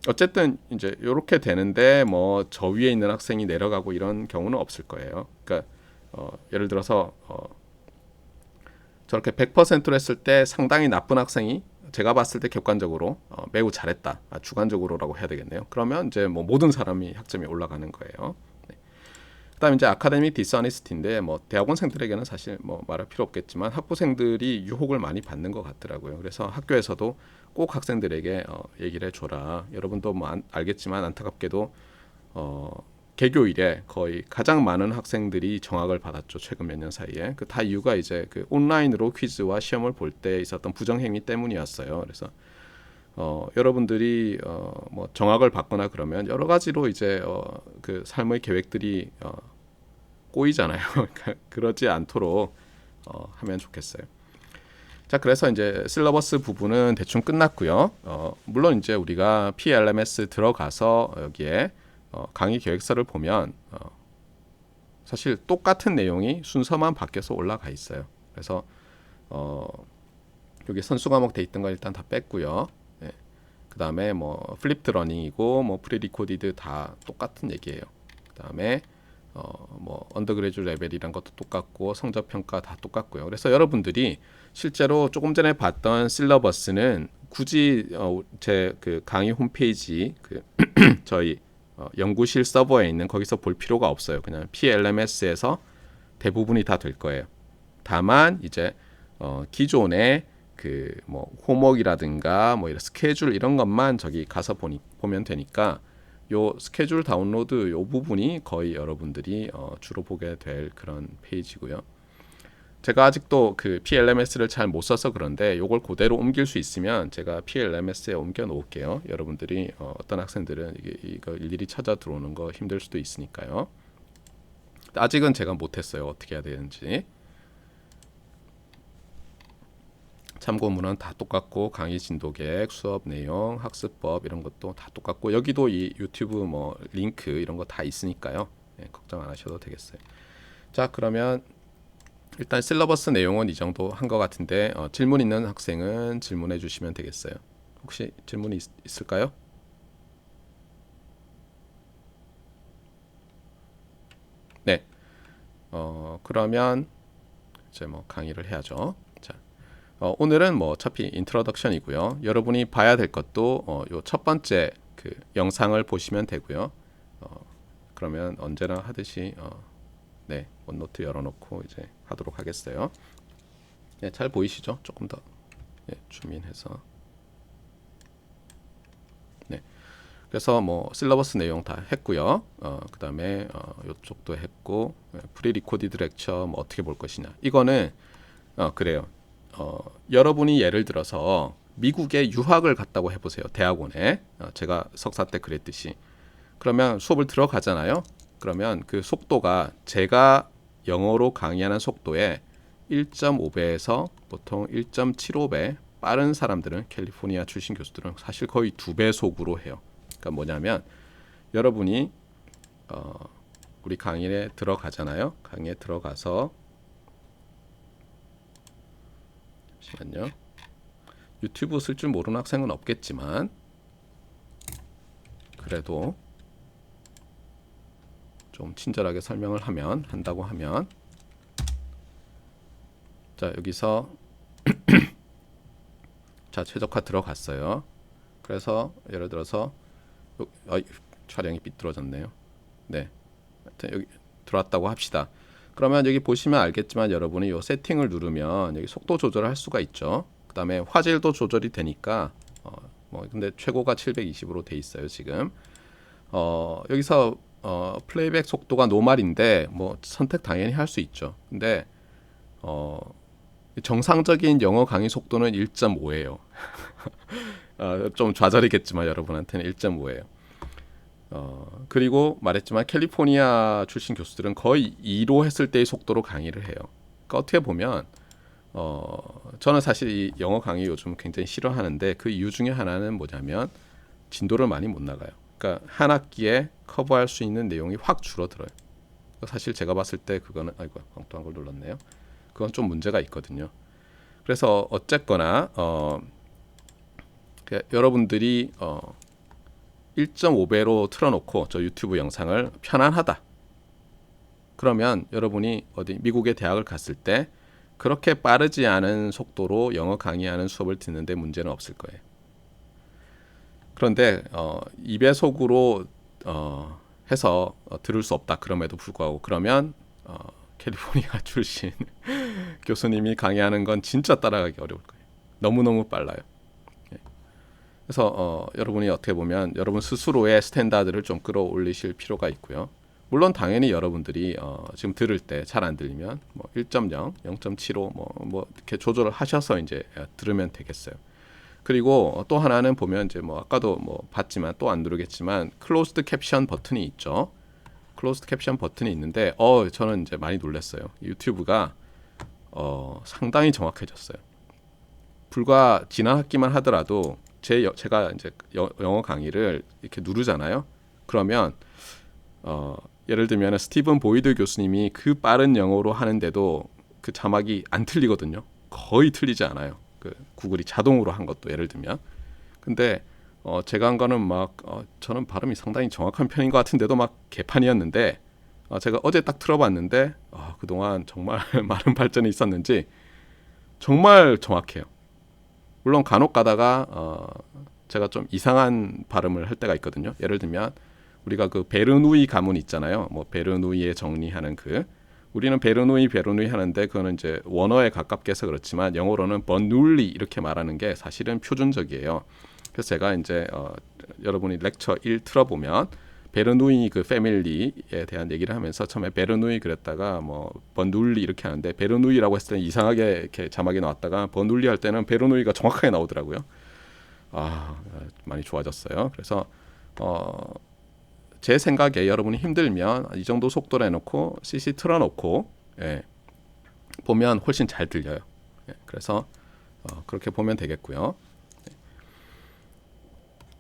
어쨌든 이제 이렇게 되는데 뭐 저 위에 있는 학생이 내려가고 이런 경우는 없을 거예요. 그러니까 예를 들어서 저렇게 100%로 했을 때 상당히 나쁜 학생이 제가 봤을 때 객관적으로 매우 잘했다. 주관적으로라고 해야 되겠네요. 그러면 이제 뭐 모든 사람이 학점이 올라가는 거예요. 네. 그다음 이제 아카데믹 디스어니스티인데 뭐 대학원생들에게는 사실 뭐 말할 필요 없겠지만 학부생들이 유혹을 많이 받는 것 같더라고요. 그래서 학교에서도 꼭 학생들에게 얘기를 해줘라. 여러분도 뭐 알겠지만 안타깝게도 개교일에 거의 가장 많은 학생들이 정학을 받았죠. 최근 몇 년 사이에. 그 다 이유가 이제 그 온라인으로 퀴즈와 시험을 볼 때 있었던 부정행위 때문이었어요. 그래서 여러분들이 뭐 정학을 받거나 그러면 여러 가지로 이제 그 삶의 계획들이 꼬이잖아요. 그러니까 그러지 않도록 하면 좋겠어요. 자, 그래서 이제 실러버스 부분은 대충 끝났고요. 물론 이제 우리가 PLMS 들어가서 여기에 강의 계획서를 보면 사실 똑같은 내용이 순서만 바뀌어서 올라가 있어요. 그래서 여기 선수 과목 돼 있던 거 일단 다 뺐고요. 예. 그 다음에 뭐 플립드 러닝이고 뭐 프리 리코디드 다 똑같은 얘기예요. 그 다음에 뭐 언더그레주 레벨이란 것도 똑같고 성적 평가 다 똑같고요. 그래서 여러분들이 실제로 조금 전에 봤던 실러버스는 굳이 제 그 강의 홈페이지 그 저희 연구실 서버에 있는 거기서 볼 필요가 없어요. 그냥 PLMS에서 대부분이 다 될 거예요. 다만 이제 기존의 그 뭐 홈워크이라든가 뭐 이런 스케줄 이런 것만 저기 가서 보면 되니까 요 스케줄 다운로드 요 부분이 거의 여러분들이 주로 보게 될 그런 페이지고요. 제가 아직도 그 PLMS를 잘 못 써서 그런데 요걸 그대로 옮길 수 있으면 제가 PLMS에 옮겨 놓을게요. 여러분들이 어떤 학생들은 이거 일일이 찾아 들어오는 거 힘들 수도 있으니까요. 아직은 제가 못했어요. 어떻게 해야 되는지. 참고문은 다 똑같고 강의 진도 계획, 수업 내용, 학습법 이런 것도 다 똑같고 여기도 이 유튜브 뭐 링크 이런 거 다 있으니까요. 네, 걱정 안 하셔도 되겠어요. 자, 그러면 일단 실러버스 내용은 이 정도 한 것 같은데 질문 있는 학생은 질문해 주시면 되겠어요. 혹시 질문이 있을까요? 네. 그러면 이제 뭐 강의를 해야죠. 자, 오늘은 뭐 어차피 인트로덕션이고요. 여러분이 봐야 될 것도 요 첫 번째 그 영상을 보시면 되고요. 그러면 언제나 하듯이 네, 원노트 열어놓고 이제 하도록 하겠어요. 네, 잘 보이시죠? 조금 더 줌인해서. 네. 그래서 뭐 실러버스 내용 다 했고요. 그다음에 이쪽도 했고 프리 리코디드 렉처 뭐 어떻게 볼 것이냐. 이거는 그래요. 여러분이 예를 들어서 미국에 유학을 갔다고 해보세요. 대학원에 제가 석사 때 그랬듯이 그러면 수업을 들어가잖아요. 그러면 그 속도가 제가 영어로 강의하는 속도의 1.5배에서 보통 1.75배 빠른 사람들은 캘리포니아 출신 교수들은 사실 거의 2배속으로 해요. 그러니까 뭐냐면 여러분이 우리 강의에 들어가잖아요. 강의에 들어가서 잠시만요. 유튜브 쓸 줄 모르는 학생은 없겠지만 그래도 좀 친절하게 설명을 한다고 하면 자 여기서 자 최적화 들어갔어요. 그래서 예를 들어서 촬영이 삐뚤어졌네요. 네, 하여튼 여기 들어왔다고 합시다. 그러면 여기 보시면 알겠지만 여러분이 이 세팅을 누르면 여기 속도 조절을 할 수가 있죠. 그 다음에 화질도 조절이 되니까 뭐 근데 최고가 720으로 돼 있어요 지금. 여기서 플레이백 속도가 노말인데 뭐 선택 당연히 할 수 있죠. 근데 정상적인 영어 강의 속도는 1.5예요. 좀 좌절이겠지만 여러분한테는 1.5예요. 그리고 말했지만 캘리포니아 출신 교수들은 거의 2로 했을 때의 속도로 강의를 해요. 그러니까 어떻게 보면 저는 사실 이 영어 강의 요즘 굉장히 싫어하는데 그 이유 중에 하나는 뭐냐면 진도를 많이 못 나가요. 그러니까 한 학기에 커버할 수 있는 내용이 확 줄어들어요. 사실 제가 봤을 때 그거는 아이고 엉뚱한 걸 눌렀네요. 그건 좀 문제가 있거든요. 그래서 어쨌거나 여러분들이 1.5배로 틀어놓고 저 유튜브 영상을 편안하다. 그러면 여러분이 어디 미국의 대학을 갔을 때 그렇게 빠르지 않은 속도로 영어 강의하는 수업을 듣는데 문제는 없을 거예요. 그런데 2배속으로 해서 들을 수 없다. 그럼에도 불구하고 그러면 캘리포니아 출신 교수님이 강의하는 건 진짜 따라가기 어려울 거예요. 너무너무 빨라요. 그래서 여러분이 어떻게 보면 여러분 스스로의 스탠다드를 좀 끌어올리실 필요가 있고요. 물론 당연히 여러분들이 지금 들을 때 잘 안 들리면 뭐 1.0, 0.75 뭐 이렇게 조절을 하셔서 이제 들으면 되겠어요. 그리고 또 하나는 보면 이제 뭐 아까도 뭐 봤지만 또 안 누르겠지만 클로즈드 캡션 버튼이 있죠. 클로즈드 캡션 버튼이 있는데 저는 이제 많이 놀랐어요. 유튜브가 상당히 정확해졌어요. 불과 지난 학기만 하더라도 제가 이제 영어 강의를 이렇게 누르잖아요. 그러면 예를 들면 스티븐 보이드 교수님이 그 빠른 영어로 하는데도 그 자막이 안 틀리거든요. 거의 틀리지 않아요. 그 구글이 자동으로 한 것도 예를 들면. 근데 제가 한 거는 막 저는 발음이 상당히 정확한 편인 것 같은데도 막 개판이었는데 제가 어제 딱 틀어봤는데 그동안 정말 많은 발전이 있었는지 정말 정확해요. 물론 간혹 가다가 제가 좀 이상한 발음을 할 때가 있거든요. 예를 들면 우리가 그 베르누이 가문 있잖아요. 뭐 베르누이에 정리하는 우리는 베르누이 하는데 그거는 이제 원어에 가깝게 해서 그렇지만 영어로는 버눌리 이렇게 말하는 게 사실은 표준적이에요. 그래서 제가 이제 여러분이 렉처 1 틀어보면 베르누이 그 패밀리에 대한 얘기를 하면서 처음에 베르누이 그랬다가 뭐 버눌리 이렇게 하는데 베르누이라고 했을 때 이상하게 이렇게 자막이 나왔다가 버눌리 할 때는 베르누이가 정확하게 나오더라고요. 많이 좋아졌어요. 그래서 제 생각에 여러분이 힘들면 이 정도 속도로 해놓고 CC 틀어놓고 보면 훨씬 잘 들려요. 그래서 그렇게 보면 되겠고요.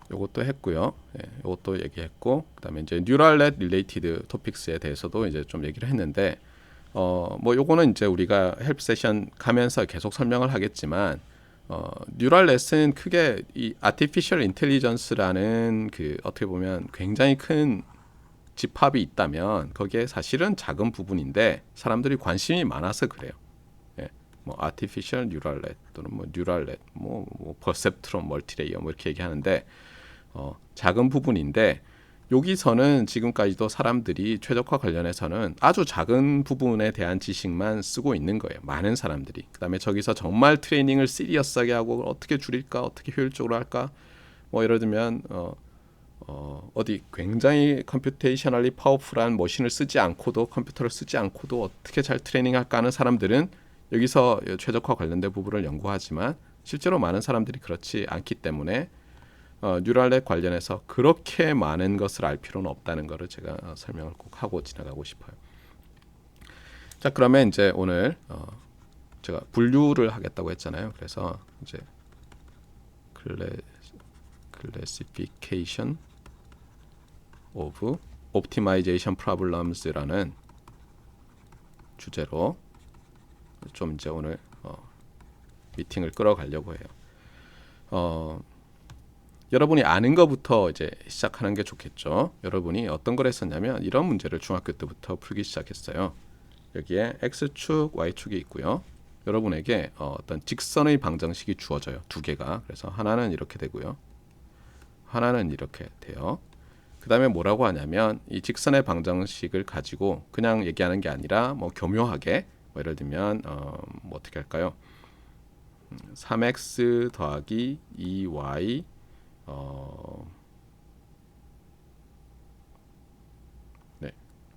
요것도 했고요. 요것도 얘기했고 그다음에 이제 Neural Net Related Topics에 대해서도 이제 좀 얘기를 했는데 뭐 요거는 이제 우리가 헬프 세션 가면서 계속 설명을 하겠지만 뉴럴 넷은 크게 이 아티피셜 인텔리전스라는 그 어떻게 보면 굉장히 큰 집합이 있다면 거기에 사실은 작은 부분인데 사람들이 관심이 많아서 그래요. 예, 뭐 artificial neural net 또는 뭐 neural net, 뭐 perceptron multilayer 뭐 이렇게 얘기하는데 작은 부분인데 여기서는 지금까지도 사람들이 최적화 관련해서는 아주 작은 부분에 대한 지식만 쓰고 있는 거예요. 많은 사람들이. 그다음에 저기서 정말 트레이닝을 시리어스하게 하고 어떻게 줄일까, 어떻게 효율적으로 할까, 뭐 예를 들면 어디 굉장히 컴퓨테이셔널리 파워풀한 머신을 쓰지 않고도 컴퓨터를 쓰지 않고도 어떻게 잘 트레이닝할까 하는 사람들은 여기서 최적화 관련된 부분을 연구하지만 실제로 많은 사람들이 그렇지 않기 때문에 뉴럴넷 관련해서 그렇게 많은 것을 알 필요는 없다는 것을 제가 설명을 꼭 하고 지나가고 싶어요. 자, 그러면 이제 오늘 제가 분류를 하겠다고 했잖아요. 그래서 이제 classification of optimization problems라는 주제로 좀 이제 오늘 미팅을 끌어가려고 해요. 여러분이 아는 것부터 이제 시작하는 게 좋겠죠. 여러분이 어떤 걸 했었냐면 이런 문제를 중학교 때부터 풀기 시작했어요. 여기에 x축, y축이 있고요. 여러분에게 어떤 직선의 방정식이 주어져요. 두 개가. 그래서 하나는 이렇게 되고요. 하나는 이렇게 돼요. 그 다음에 뭐라고 하냐면 이 직선의 방정식을 가지고 그냥 얘기하는 게 아니라 뭐 교묘하게 뭐 예를 들면 뭐 어떻게 할까요? 3x 더하기 2y 네,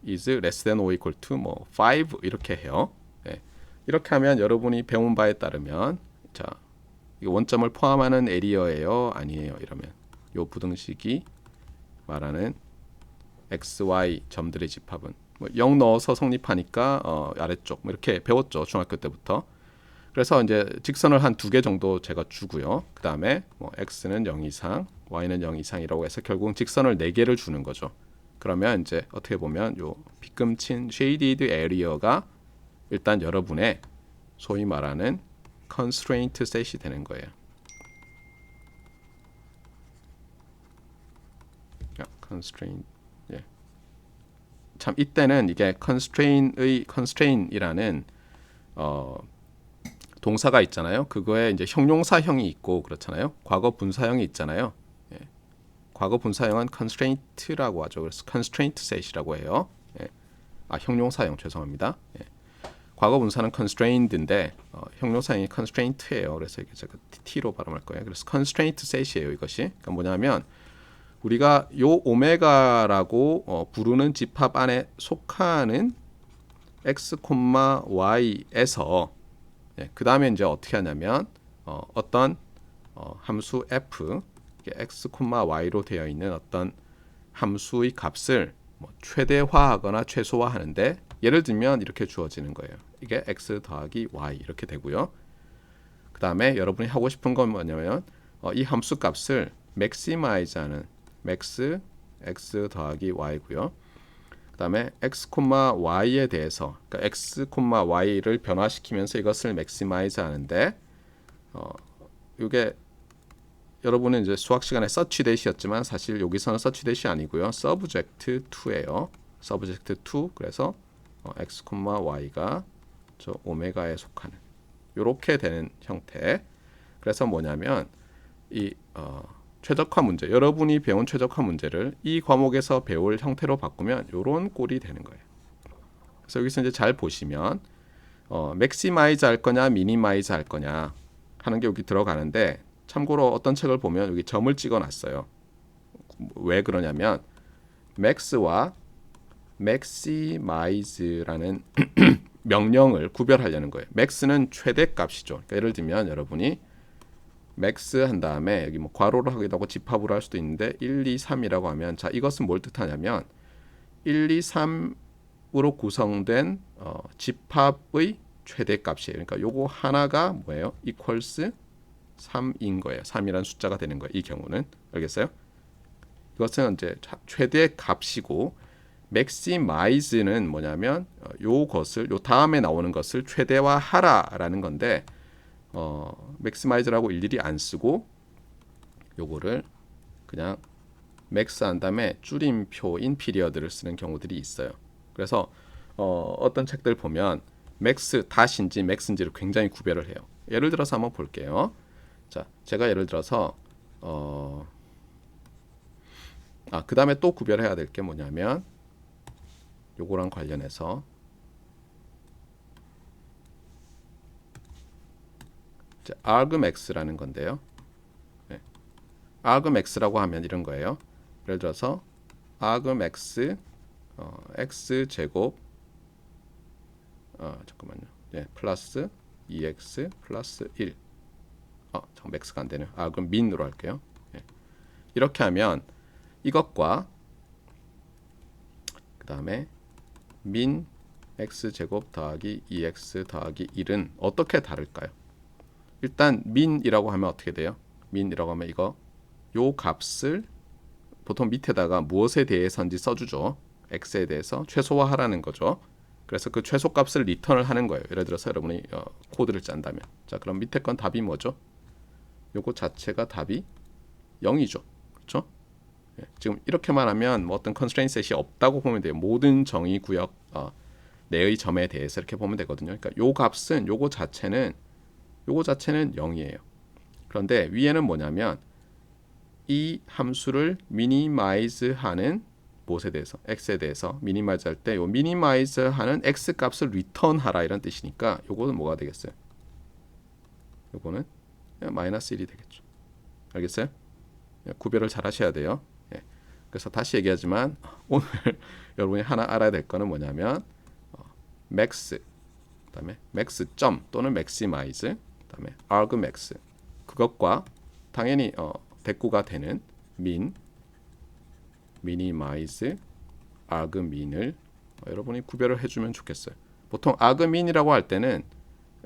is less than or equal to 뭐 5 이렇게 해요. 네. 이렇게 하면 여러분이 배운 바에 따르면 자, 이 원점을 포함하는 에리어예요, 아니에요? 이러면 요 부등식이 말하는 x, y 점들의 집합은 뭐 0 넣어서 성립하니까 아래쪽 뭐 이렇게 배웠죠, 중학교 때부터. 그래서 이제 직선을 한 두 개 정도 제가 주고요. 그 다음에 뭐 x는 0 이상, y는 0 이상이라고 해서 결국은 직선을 4개를 주는 거죠. 그러면 이제 어떻게 보면 요 빗금친 shaded area가 일단 여러분의 소위 말하는 constraint set이 되는 거예요. constraint. 예. 참 이때는 이게 constraint이라는 동사가 있잖아요. 그거에 이제 형용사형이 있고 그렇잖아요. 과거 분사형이 있잖아요. 예. 과거 분사형은 constraint라고 하죠. 그래서 constraint set이라고 해요. 예. 형용사형 죄송합니다. 예. 과거 분사는 constrained인데 형용사형이 constraint예요. 그래서 이게 제가 t로 발음할 거예요. 그래서 constraint set이에요. 이것이. 그러니까 뭐냐면 우리가 요 오메가라고 부르는 집합 안에 속하는 x, y에서 그 다음에 이제 어떻게 하냐면 어떤 함수 f x, y로 되어 있는 어떤 함수의 값을 뭐 최대화하거나 최소화하는데 예를 들면 이렇게 주어지는 거예요. 이게 x 더하기 y 이렇게 되고요. 그 다음에 여러분이 하고 싶은 건 뭐냐면 이 함수 값을 maximize하는 max x 더하기 y고요. 그 다음에 x, y에 대해서 그러니까 x, y를 변화시키면서 이것을 maximize 하는데 이게 여러분은 이제 수학 시간에 search that이었지만 사실 여기서는 search that이 아니고요. subject to예요. subject to. 그래서 x, y가 저 오메가에 속하는 이렇게 되는 형태. 그래서 뭐냐면 이 최적화 문제, 여러분이 배운 최적화 문제를 이 과목에서 배울 형태로 바꾸면 이런 꼴이 되는 거예요. 그래서 여기서 이제 잘 보시면 맥시마이즈 할 거냐 미니마이즈 할 거냐 하는 게 여기 들어가는데 참고로 어떤 책을 보면 여기 점을 찍어 놨어요. 왜 그러냐면 max와 maximize라는 명령을 구별하려는 거예요. max는 최대값이죠. 그러니까 예를 들면 여러분이 max 한 다음에 여기 뭐 괄호를 하기도 하고 집합으로 할 수도 있는데 1, 2, 3이라고 하면 자 이것은 뭘 뜻하냐면 1, 2, 3으로 구성된 집합의 최대값이에요. 그러니까 요거 하나가 뭐예요? equals 3인 거예요. 3이라는 숫자가 되는 거예요. 이 경우는 알겠어요? 이것은 이제 최대 값이고 maximize는 뭐냐면 요것을 요 다음에 나오는 것을 최대화하라라는 건데 maximize라고 일일이 안 쓰고 요거를 그냥 max 한 다음에 줄임표인 period를 쓰는 경우들이 있어요. 그래서 어떤 책들 보면 max 다시인지 max인지를 굉장히 구별을 해요. 예를 들어서 한번 볼게요. 자, 제가 예를 들어서 그 다음에 또 구별해야 될 게 뭐냐면 요거랑 관련해서 argmax라는 건데요. 네. argmax라고 하면 이런 거예요. 예를 들어서 argmax x 제곱 잠깐만요. 네, 플러스 2x 플러스 1. 잠깐 max가 안 되네요. 그럼 min으로 할게요. 네. 이렇게 하면 이것과 그 다음에 min x 제곱 더하기 2x 더하기 1은 어떻게 다를까요? 일단 min이라고 하면 어떻게 돼요? min이라고 하면 요 값을 보통 밑에다가 무엇에 대해서인지 써주죠. x에 대해서 최소화하라는 거죠. 그래서 그 최소값을 리턴을 하는 거예요. 예를 들어서 여러분이 코드를 짠다면, 자 그럼 밑에 건 답이 뭐죠? 요거 자체가 답이 0이죠. 그렇죠? 예, 지금 이렇게만 하면 뭐 어떤 컨스트레인트 셋이 없다고 보면 돼요. 모든 정의 구역 내의 점에 대해서 이렇게 보면 되거든요. 그러니까 요 값은 요거 자체는 0이에요. 그런데 위에는 뭐냐면 이 함수를 미니마이즈 하는 무엇에 대해서? x에 대해서 미니마이즈 할 때 요 미니마이즈 하는 x 값을 리턴하라 이런 뜻이니까 요거는 뭐가 되겠어요? 요거는 마이너스 1이 되겠죠. 알겠어요? 구별을 잘 하셔야 돼요. 예. 그래서 다시 얘기하지만 오늘 여러분이 하나 알아야 될 거는 뭐냐면 max 그다음에 max 점 또는 maximize 그다음에 argmax 그것과 당연히 대꾸가 되는 min, minimize, argmin을 여러분이 구별을 해주면 좋겠어요. 보통 argmin이라고 할 때는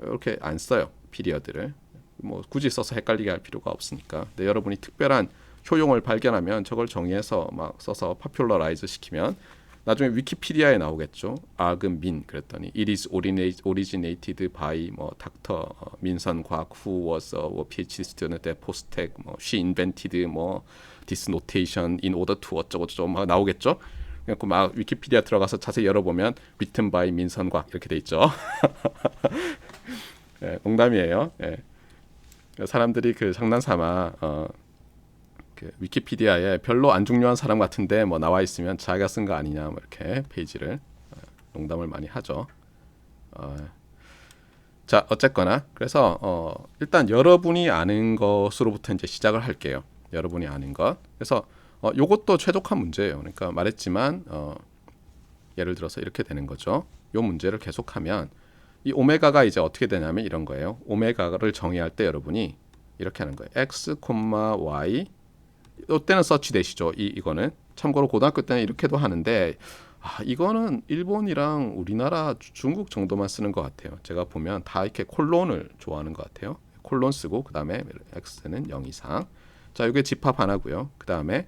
이렇게 안 써요. 피리어드를 뭐 굳이 써서 헷갈리게 할 필요가 없으니까. 근데 여러분이 특별한 효용을 발견하면 저걸 정의해서 막 써서 popularize 시키면 나중에 위키피디아에 나오겠죠. argmin 그랬더니 it is originated by 뭐 닥터 민선 과학 who was a PhD student at Postech 뭐 she invented 뭐 this notation in order to 어쩌고 저쩌고 막 나오겠죠. 그래서 막 위키피디아 들어가서 자세히 열어보면 written by 민선 과학 이렇게 돼 있죠. 네, 농담이에요. 네. 사람들이 그 장난삼아 그 위키피디아에 별로 안 중요한 사람 같은데 뭐 나와 있으면 자기가 쓴 거 아니냐 뭐 이렇게 페이지를 농담을 많이 하죠. 자 어쨌거나 그래서 일단 여러분이 아는 것으로부터 이제 시작을 할게요. 여러분이 아는 것. 그래서 요것도 최적화 문제예요. 그러니까 말했지만 예를 들어서 이렇게 되는 거죠. 요 문제를 계속하면 이 오메가가 이제 어떻게 되냐면 이런 거예요. 오메가를 정의할 때 여러분이 이렇게 하는 거예요. x, y 이때는 서치 되시죠. 이거는 참고로 고등학교 때는 이렇게도 하는데 이거는 일본이랑 우리나라 중국 정도만 쓰는 것 같아요. 제가 보면 다 이렇게 콜론을 좋아하는 것 같아요. 콜론 쓰고 그 다음에 x는 0 이상. 자 이게 집합 하나고요. 그 다음에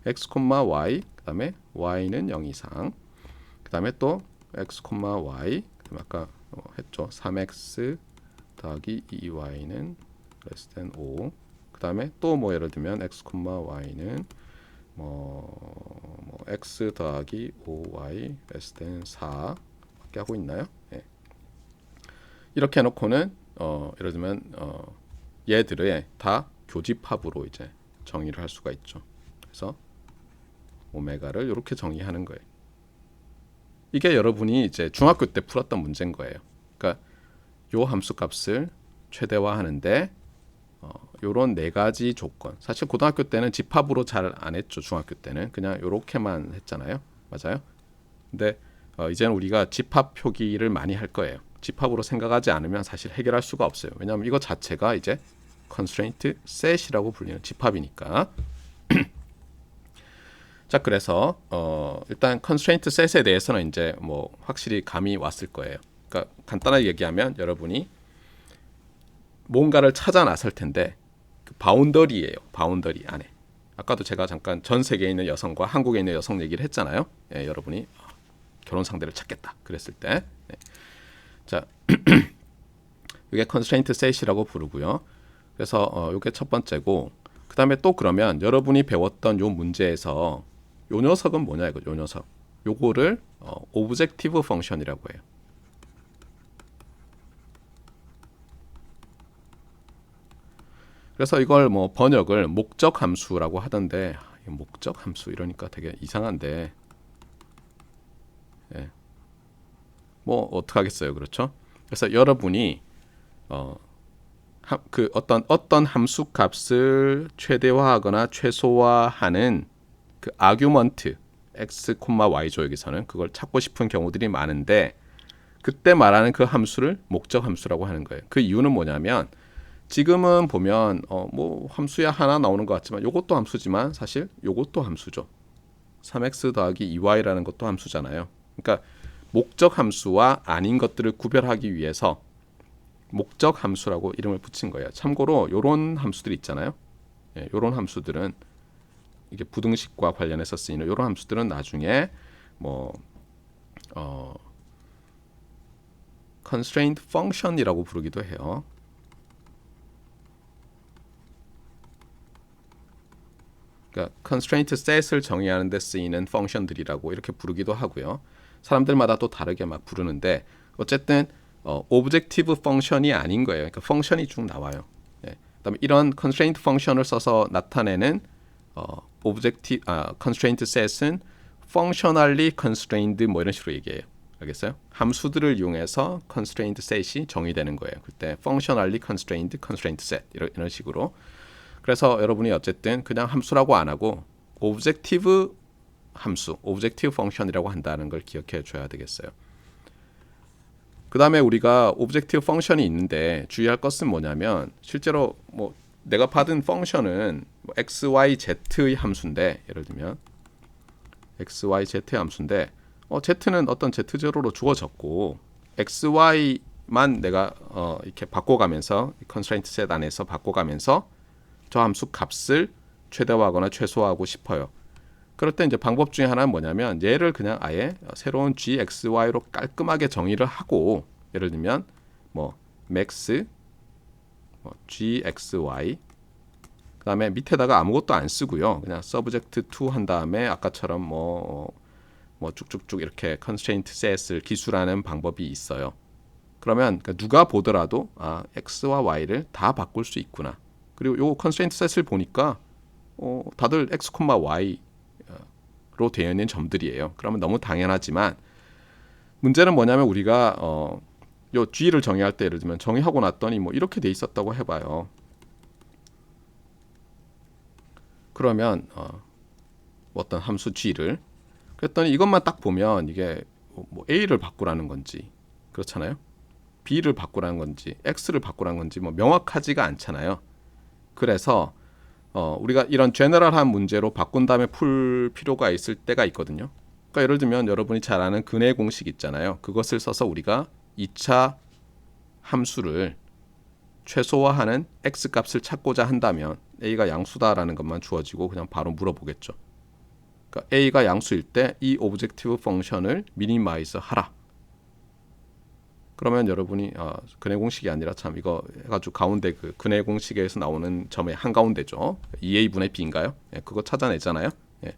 x, y 그 다음에 y는 0 이상. 그 다음에 또 x, y 그다음에 아까 했죠. 3x 더하기 2y는 less than 5. 그 다음에 또 뭐 예를 들면 x, y는 뭐 x 더하기 5y less than 4 밖에 하고 있나요? 예. 이렇게 해놓고는 예를 들면 얘들의 다 교집합으로 이제 정의를 할 수가 있죠. 그래서 오메가를 이렇게 정의하는 거예요. 이게 여러분이 이제 중학교 때 풀었던 문제인 거예요. 그러니까 요 함수 값을 최대화하는데 요런 네 가지 조건. 사실 고등학교 때는 집합으로 잘 안 했죠. 중학교 때는 그냥 요렇게만 했잖아요. 맞아요? 근데 이제는 우리가 집합 표기를 많이 할 거예요. 집합으로 생각하지 않으면 사실 해결할 수가 없어요. 왜냐하면 이거 자체가 이제 constraint set이라고 불리는 집합이니까. 자, 그래서 일단 constraint set에 대해서는 이제 뭐 확실히 감이 왔을 거예요. 그러니까 간단하게 얘기하면 여러분이 뭔가를 찾아 나설 텐데 그 바운더리예요. 바운더리 안에. 아까도 제가 잠깐 전 세계에 있는 여성과 한국에 있는 여성 얘기를 했잖아요. 예, 여러분이 결혼 상대를 찾겠다 그랬을 때. 네. 자, 이게 constraint set이라고 부르고요. 그래서 이게 첫 번째고 그 다음에 또 그러면 여러분이 배웠던 요 문제에서 요 녀석은 뭐냐 이거 요 녀석 요거를 오브젝티브 펑션이라고 해요. 그래서 이걸 뭐 번역을 목적 함수라고 하던데 목적 함수 이러니까 되게 이상한데 예. 뭐 어떡하겠어요, 그렇죠? 그래서 여러분이 그 어떤 함수 값을 최대화하거나 최소화하는 그 아규먼트 x, y죠 여기서는 그걸 찾고 싶은 경우들이 많은데 그때 말하는 그 함수를 목적 함수라고 하는 거예요. 그 이유는 뭐냐면 지금은 보면 뭐 함수야 하나 나오는 것 같지만 요것도 함수지만 사실 요것도 함수죠. 3x 더하기 2y라는 것도 함수잖아요. 그러니까 목적 함수와 아닌 것들을 구별하기 위해서 목적 함수라고 이름을 붙인 거예요. 참고로 요런 함수들 있잖아요. 예, 요런 함수들은 이게 부등식과 관련해서 쓰이는 요런 함수들은 나중에 뭐 constraint function이라고 부르기도 해요. 그러니까 constraint set을 정의하는 데 쓰이는 펑션들이라고 이렇게 부르기도 하고요. 사람들마다 또 다르게 막 부르는데 어쨌든 오브젝티브 펑션이 아닌 거예요. 그러니까 펑션이 쭉 나와요. 예. 그다음에 이런 constraint 펑션을 써서 나타내는 constraint set은 functionally constrained 뭐 이런 식으로 얘기해요. 알겠어요? 함수들을 이용해서 constraint set이 정의되는 거예요. 그때 functionally constrained constraint set 이런 식으로. 그래서 여러분이 어쨌든 그냥 함수라고 안 하고 오브젝티브 함수, 오브젝티브 펑션이라고 한다는 걸 기억해 줘야 되겠어요. 그 다음에 우리가 오브젝티브 펑션이 있는데 주의할 것은 뭐냐면 실제로 뭐 내가 받은 펑션은 x, y, z의 함수인데 예를 들면 x, y, z의 함수인데 z는 어떤 z0로 주어졌고 x, y만 내가 이렇게 바꿔가면서 constraint set 안에서 바꿔가면서 저 함수 값을 최대화하거나 최소화하고 싶어요. 그럴 때 이제 방법 중에 하나는 뭐냐면 얘를 그냥 아예 새로운 g, x, y로 깔끔하게 정의를 하고 예를 들면 뭐 max g, x, y 그다음에 밑에다가 아무것도 안 쓰고요. 그냥 subject to 한 다음에 아까처럼 뭐 쭉쭉쭉 이렇게 constraint set을 기술하는 방법이 있어요. 그러면 누가 보더라도 x와 y를 다 바꿀 수 있구나. 그리고 요 constraint set을 보니까 다들 x, y로 되어 있는 점들이에요. 그러면 너무 당연하지만 문제는 뭐냐면 우리가 요 g를 정의할 때 예를 들면 정의하고 났더니 뭐 이렇게 돼 있었다고 해봐요. 그러면 어떤 함수 g를 그랬더니 이것만 딱 보면 이게 뭐 a를 바꾸라는 건지 그렇잖아요. b를 바꾸라는 건지 x를 바꾸라는 건지 뭐 명확하지가 않잖아요. 그래서 우리가 이런 제너럴한 문제로 바꾼 다음에 풀 필요가 있을 때가 있거든요. 그러니까 예를 들면 여러분이 잘 아는 근해 공식 있잖아요. 그것을 써서 우리가 2차 함수를 최소화하는 x 값을 찾고자 한다면 a가 양수다라는 것만 주어지고 그냥 바로 물어보겠죠. 그러니까 a가 양수일 때 이 오브젝티브 펑션을 미니마이즈 하라. 그러면 여러분이 근해 공식이 아니라 참 이거 해가지고 가운데 그 근해 공식에서 나오는 점의 한가운데죠. 2a분의 b인가요? 예, 그거 찾아내잖아요. 예.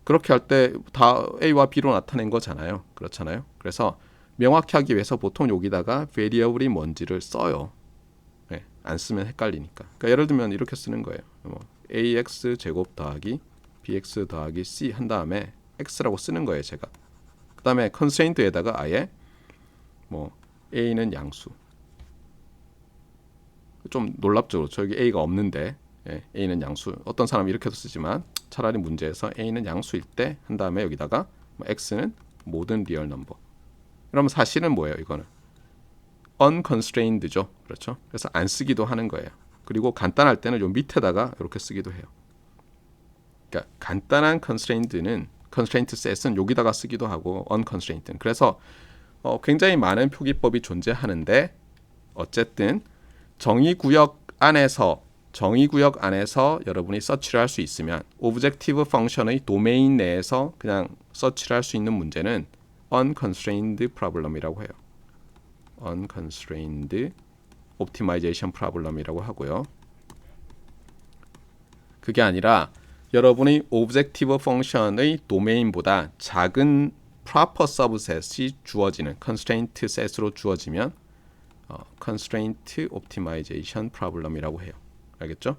그렇게 할 때 다 a와 b로 나타낸 거잖아요. 그렇잖아요. 그래서 명확히 하기 위해서 보통 여기다가 variable이 뭔지를 써요. 예, 안 쓰면 헷갈리니까. 그러니까 예를 들면 이렇게 쓰는 거예요. 뭐 ax 제곱 더하기 bx 더하기 c 한 다음에 x라고 쓰는 거예요. 제가. 그 다음에 constraint에다가 아예 뭐 a는 양수. 좀 놀랍죠. 저기 a가 없는데 a는 양수. 어떤 사람이 이렇게도 쓰지만 차라리 문제에서 a는 양수일 때 한 다음에 여기다가 뭐 x는 모든 리얼 넘버. 그러면 사실은 뭐예요? 이거는 unconstrained죠. 그렇죠? 그래서 안 쓰기도 하는 거예요. 그리고 간단할 때는 요 밑에다가 이렇게 쓰기도 해요. 그러니까 간단한 constraint set은 여기다가 쓰기도 하고 unconstrained는 그래서 굉장히 많은 표기법이 존재하는데 어쨌든 정의구역 안에서 여러분이 서치를 할 수 있으면 오브젝티브 펑션의 도메인 내에서 그냥 서치를 할 수 있는 문제는 unconstrained problem이라고 해요. unconstrained optimization problem이라고 하고요. 그게 아니라 여러분이 오브젝티브 펑션의 도메인보다 작은 proper subset이 주어지는 constraint set으로 주어지면 constraint optimization problem이라고 해요. 알겠죠?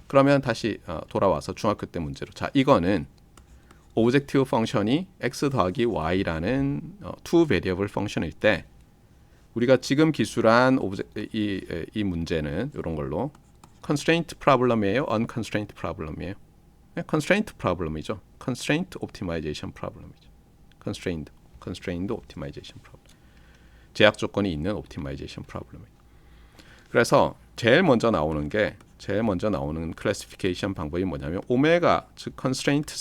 그러면 다시 돌아와서 중학교 때 문제로, 자, 이거는 오브젝티브 펑션이 x 더하기 y라는 two variable 펑션일 때 우리가 지금 기술한 이 문제는 이런 걸로 constraint problem이에요, unconstrained problem이에요? 네, constraint problem이죠. constraint optimization problem이죠. constrained optimization problem. 제약 조건이 있는 optimization problem. 그래서 제일 먼저 나오는 클래시피케이션 방법이 뭐냐면 오메가, 즉 constraint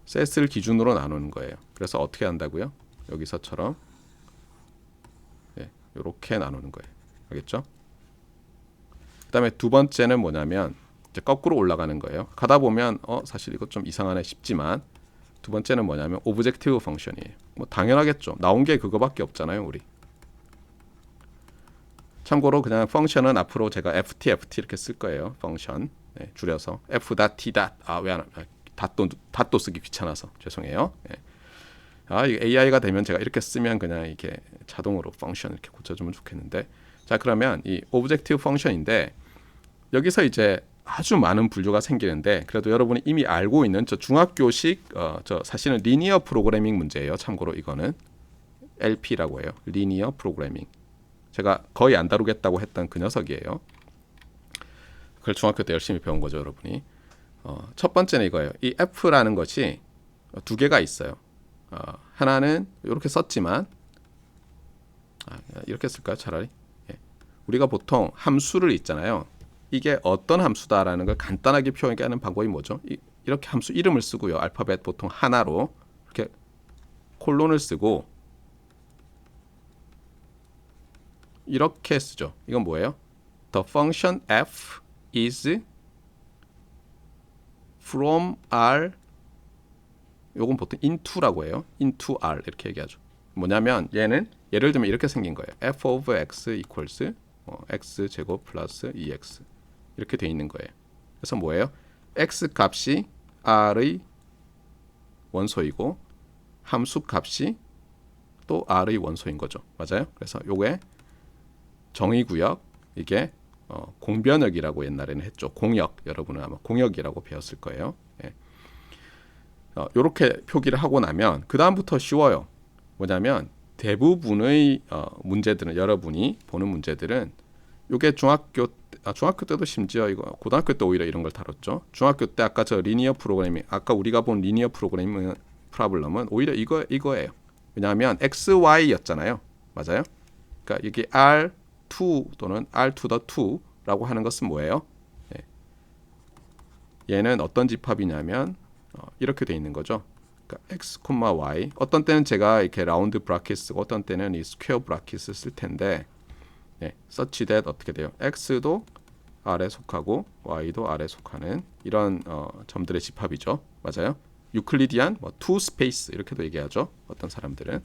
set을 기준으로 나누는 거예요. 그래서 어떻게 한다고요? 여기서처럼 이렇게 나누는 거예요. 알겠죠? 그다음에 두 번째는 뭐냐면 이제 거꾸로 올라가는 거예요. 가다 보면 사실 이거 좀 이상하네 싶지만 두 번째는 뭐냐면 오브젝티브 펑션이에요. 뭐 당연하겠죠. 나온 게 그거밖에 없잖아요, 우리. 참고로 그냥 펑션은 앞으로 제가 FT 이렇게 쓸 거예요. 펑션 줄여서 f.t. 왜 안 닷도 쓰기 귀찮아서 죄송해요. 이게 AI가 되면 제가 이렇게 쓰면 그냥 이렇게 자동으로 펑션 이렇게 고쳐주면 좋겠는데, 자, 그러면 이 오브젝티브 펑션인데 여기서 이제 아주 많은 분류가 생기는데 그래도 여러분이 이미 알고 있는 저 중학교식 저 사실은 리니어 프로그래밍 문제예요. 참고로 이거는 LP라고 해요. 리니어 프로그래밍. 제가 거의 안 다루겠다고 했던 그 녀석이에요. 그걸 중학교 때 열심히 배운 거죠, 여러분이. 첫 번째는 이거예요. 이 F라는 것이 두 개가 있어요. 하나는 이렇게 썼지만 이렇게 쓸까요, 차라리? 우리가 보통 함수를 있잖아요. 이게 어떤 함수다라는 걸 간단하게 표현하는 방법이 뭐죠? 이렇게 함수 이름을 쓰고요. 알파벳 보통 하나로 이렇게 콜론을 쓰고 이렇게 쓰죠. 이건 뭐예요? The function f is from R, 요건 보통 into라고 해요. into R 이렇게 얘기하죠. 뭐냐면 얘는 예를 들면 이렇게 생긴 거예요. f of x equals x 제곱 플러스 2x 이렇게 돼 있는 거예요. 그래서 뭐예요? x 값이 R의 원소이고 함수 값이 또 R의 원소인 거죠. 맞아요? 그래서 요게 정의구역, 이게 공변역이라고 옛날에는 했죠. 공역, 여러분은 아마 공역이라고 배웠을 거예요. 이렇게 표기를 하고 나면 그 다음부터 쉬워요. 뭐냐면 대부분의 문제들은, 여러분이 보는 문제들은 이게 중학교 때도 심지어 이거 고등학교 때 오히려 이런 걸 다뤘죠. 중학교 때 아까 저 리니어 프로그래밍, 아까 우리가 본 리니어 프로그래밍 프로블럼은 오히려 이거예요. 왜냐하면 XY였잖아요. 맞아요? 그러니까 이게 R2 또는 R to the 2라고 하는 것은 뭐예요? 얘는 어떤 집합이냐면 이렇게 돼 있는 거죠. 그러니까 x, y. 어떤 때는 제가 이렇게 라운드 브라켓 쓰고 어떤 때는 이 스퀘어 브라켓을 쓸 텐데, such that 어떻게 돼요? x도 R에 속하고 y도 R에 속하는 이런 점들의 집합이죠. 맞아요? 유클리디안 two space 이렇게도 얘기하죠. 어떤 사람들은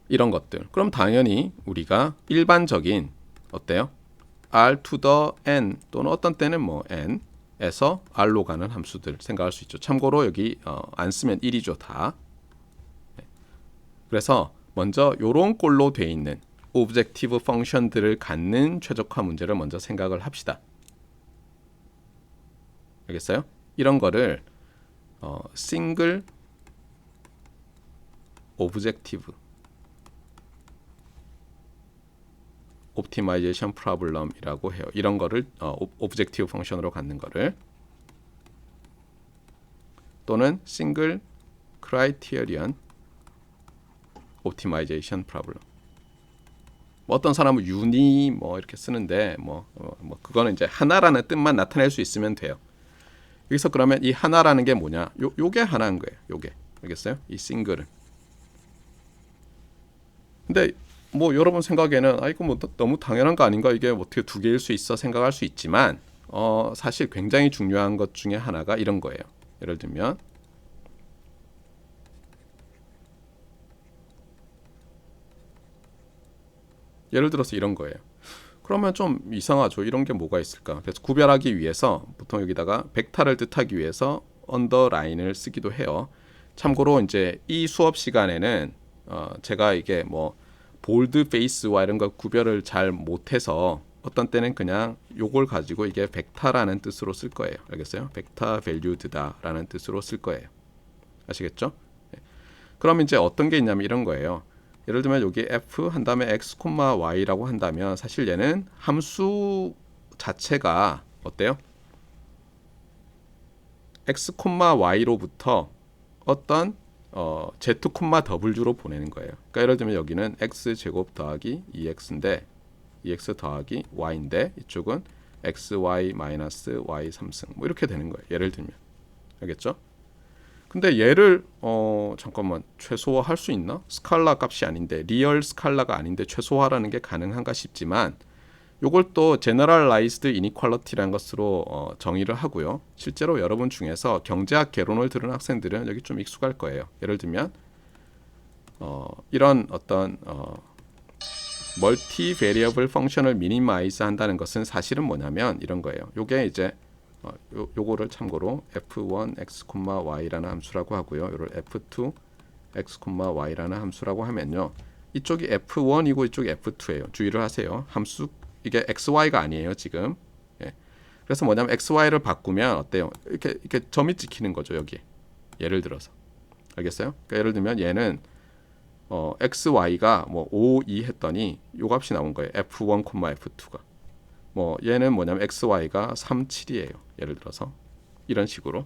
이런 것들. 그럼 당연히 우리가 일반적인 어때요? R to the n 또는 어떤 때는 뭐 n에서 R로 가는 함수들 생각할 수 있죠. 참고로 여기 안 쓰면 1이죠, 다. 그래서 먼저 요런 꼴로 돼 있는 오브젝티브 펑션들을 갖는 최적화 문제를 먼저 생각을 합시다. 알겠어요? 이런 거를 싱글 오브젝티브 옵티마이제이션 프로블럼이라고 해요. 이런 거를 오브젝티브 펑션으로 갖는 거를, 또는 싱글 크라이테리언 옵티마이제이션 프로블럼. 어떤 사람은 유니 이렇게 쓰는데 그거는 이제 하나라는 뜻만 나타낼 수 있으면 돼요. 여기서 그러면 이 하나라는 게 뭐냐? 요게 하나인 거예요. 요게. 알겠어요? 이 싱글은. 근데 여러분 생각에는 이거 너무 당연한 거 아닌가? 이게 어떻게 두 개일 수 있어? 생각할 수 있지만 사실 굉장히 중요한 것 중에 하나가 이런 거예요. 예를 들면 예를 들어서 이런 거예요. 그러면 좀 이상하죠. 이런 게 뭐가 있을까? 그래서 구별하기 위해서 보통 여기다가 벡터를 뜻하기 위해서 언더라인을 쓰기도 해요. 참고로 이제 이 수업 시간에는 제가 이게 뭐 볼드 페이스와 이런 거 구별을 잘 못해서 어떤 때는 그냥 요걸 가지고 이게 벡터라는 뜻으로 쓸 거예요. 알겠어요? 벡터 밸류드다라는 뜻으로 쓸 거예요. 아시겠죠? 그럼 이제 어떤 게 있냐면 이런 거예요. 예를 들면 여기 f 한 다음에 x, y라고 한다면 사실 얘는 함수 자체가 어때요? x, y로부터 어떤 z, w로 보내는 거예요. 그러니까 예를 들면 여기는 x 제곱 더하기 2x인데 2x 더하기 y인데 이쪽은 xy 마이너스 y 3승 뭐 이렇게 되는 거예요. 예를 들면 알겠죠? 근데 얘를 잠깐만 최소화 할 수 있나? 스칼라 값이 아닌데 리얼 스칼라가 아닌데 최소화라는 게 가능한가 싶지만 요걸 또 제너럴라이즈드 이니퀄리티라는 것으로 정의를 하고요. 실제로 여러분 중에서 경제학 개론을 들은 학생들은 여기 좀 익숙할 거예요. 예를 들면 이런 어떤 멀티 베리어블 펑션을 미니마이즈 한다는 것은 사실은 뭐냐면 이런 거예요. 요게 이제 요거를 참고로 f1 x, y라는 함수라고 하고요. 요를 f2 x, y라는 함수라고 하면요. 이쪽이 f1이고 이쪽이 f2예요. 주의를 하세요. 함수 이게 xy가 아니에요, 지금. 예. 그래서 뭐냐면 xy를 바꾸면 어때요? 이렇게 점이 찍히는 거죠, 여기. 예를 들어서. 알겠어요? 그러니까 예를 들면 얘는 xy가 뭐 5, 2 했더니 요 값이 나온 거예요. f1, f2가. 뭐 얘는 뭐냐면 xy가 3, 7이에요. 예를 들어서 이런 식으로.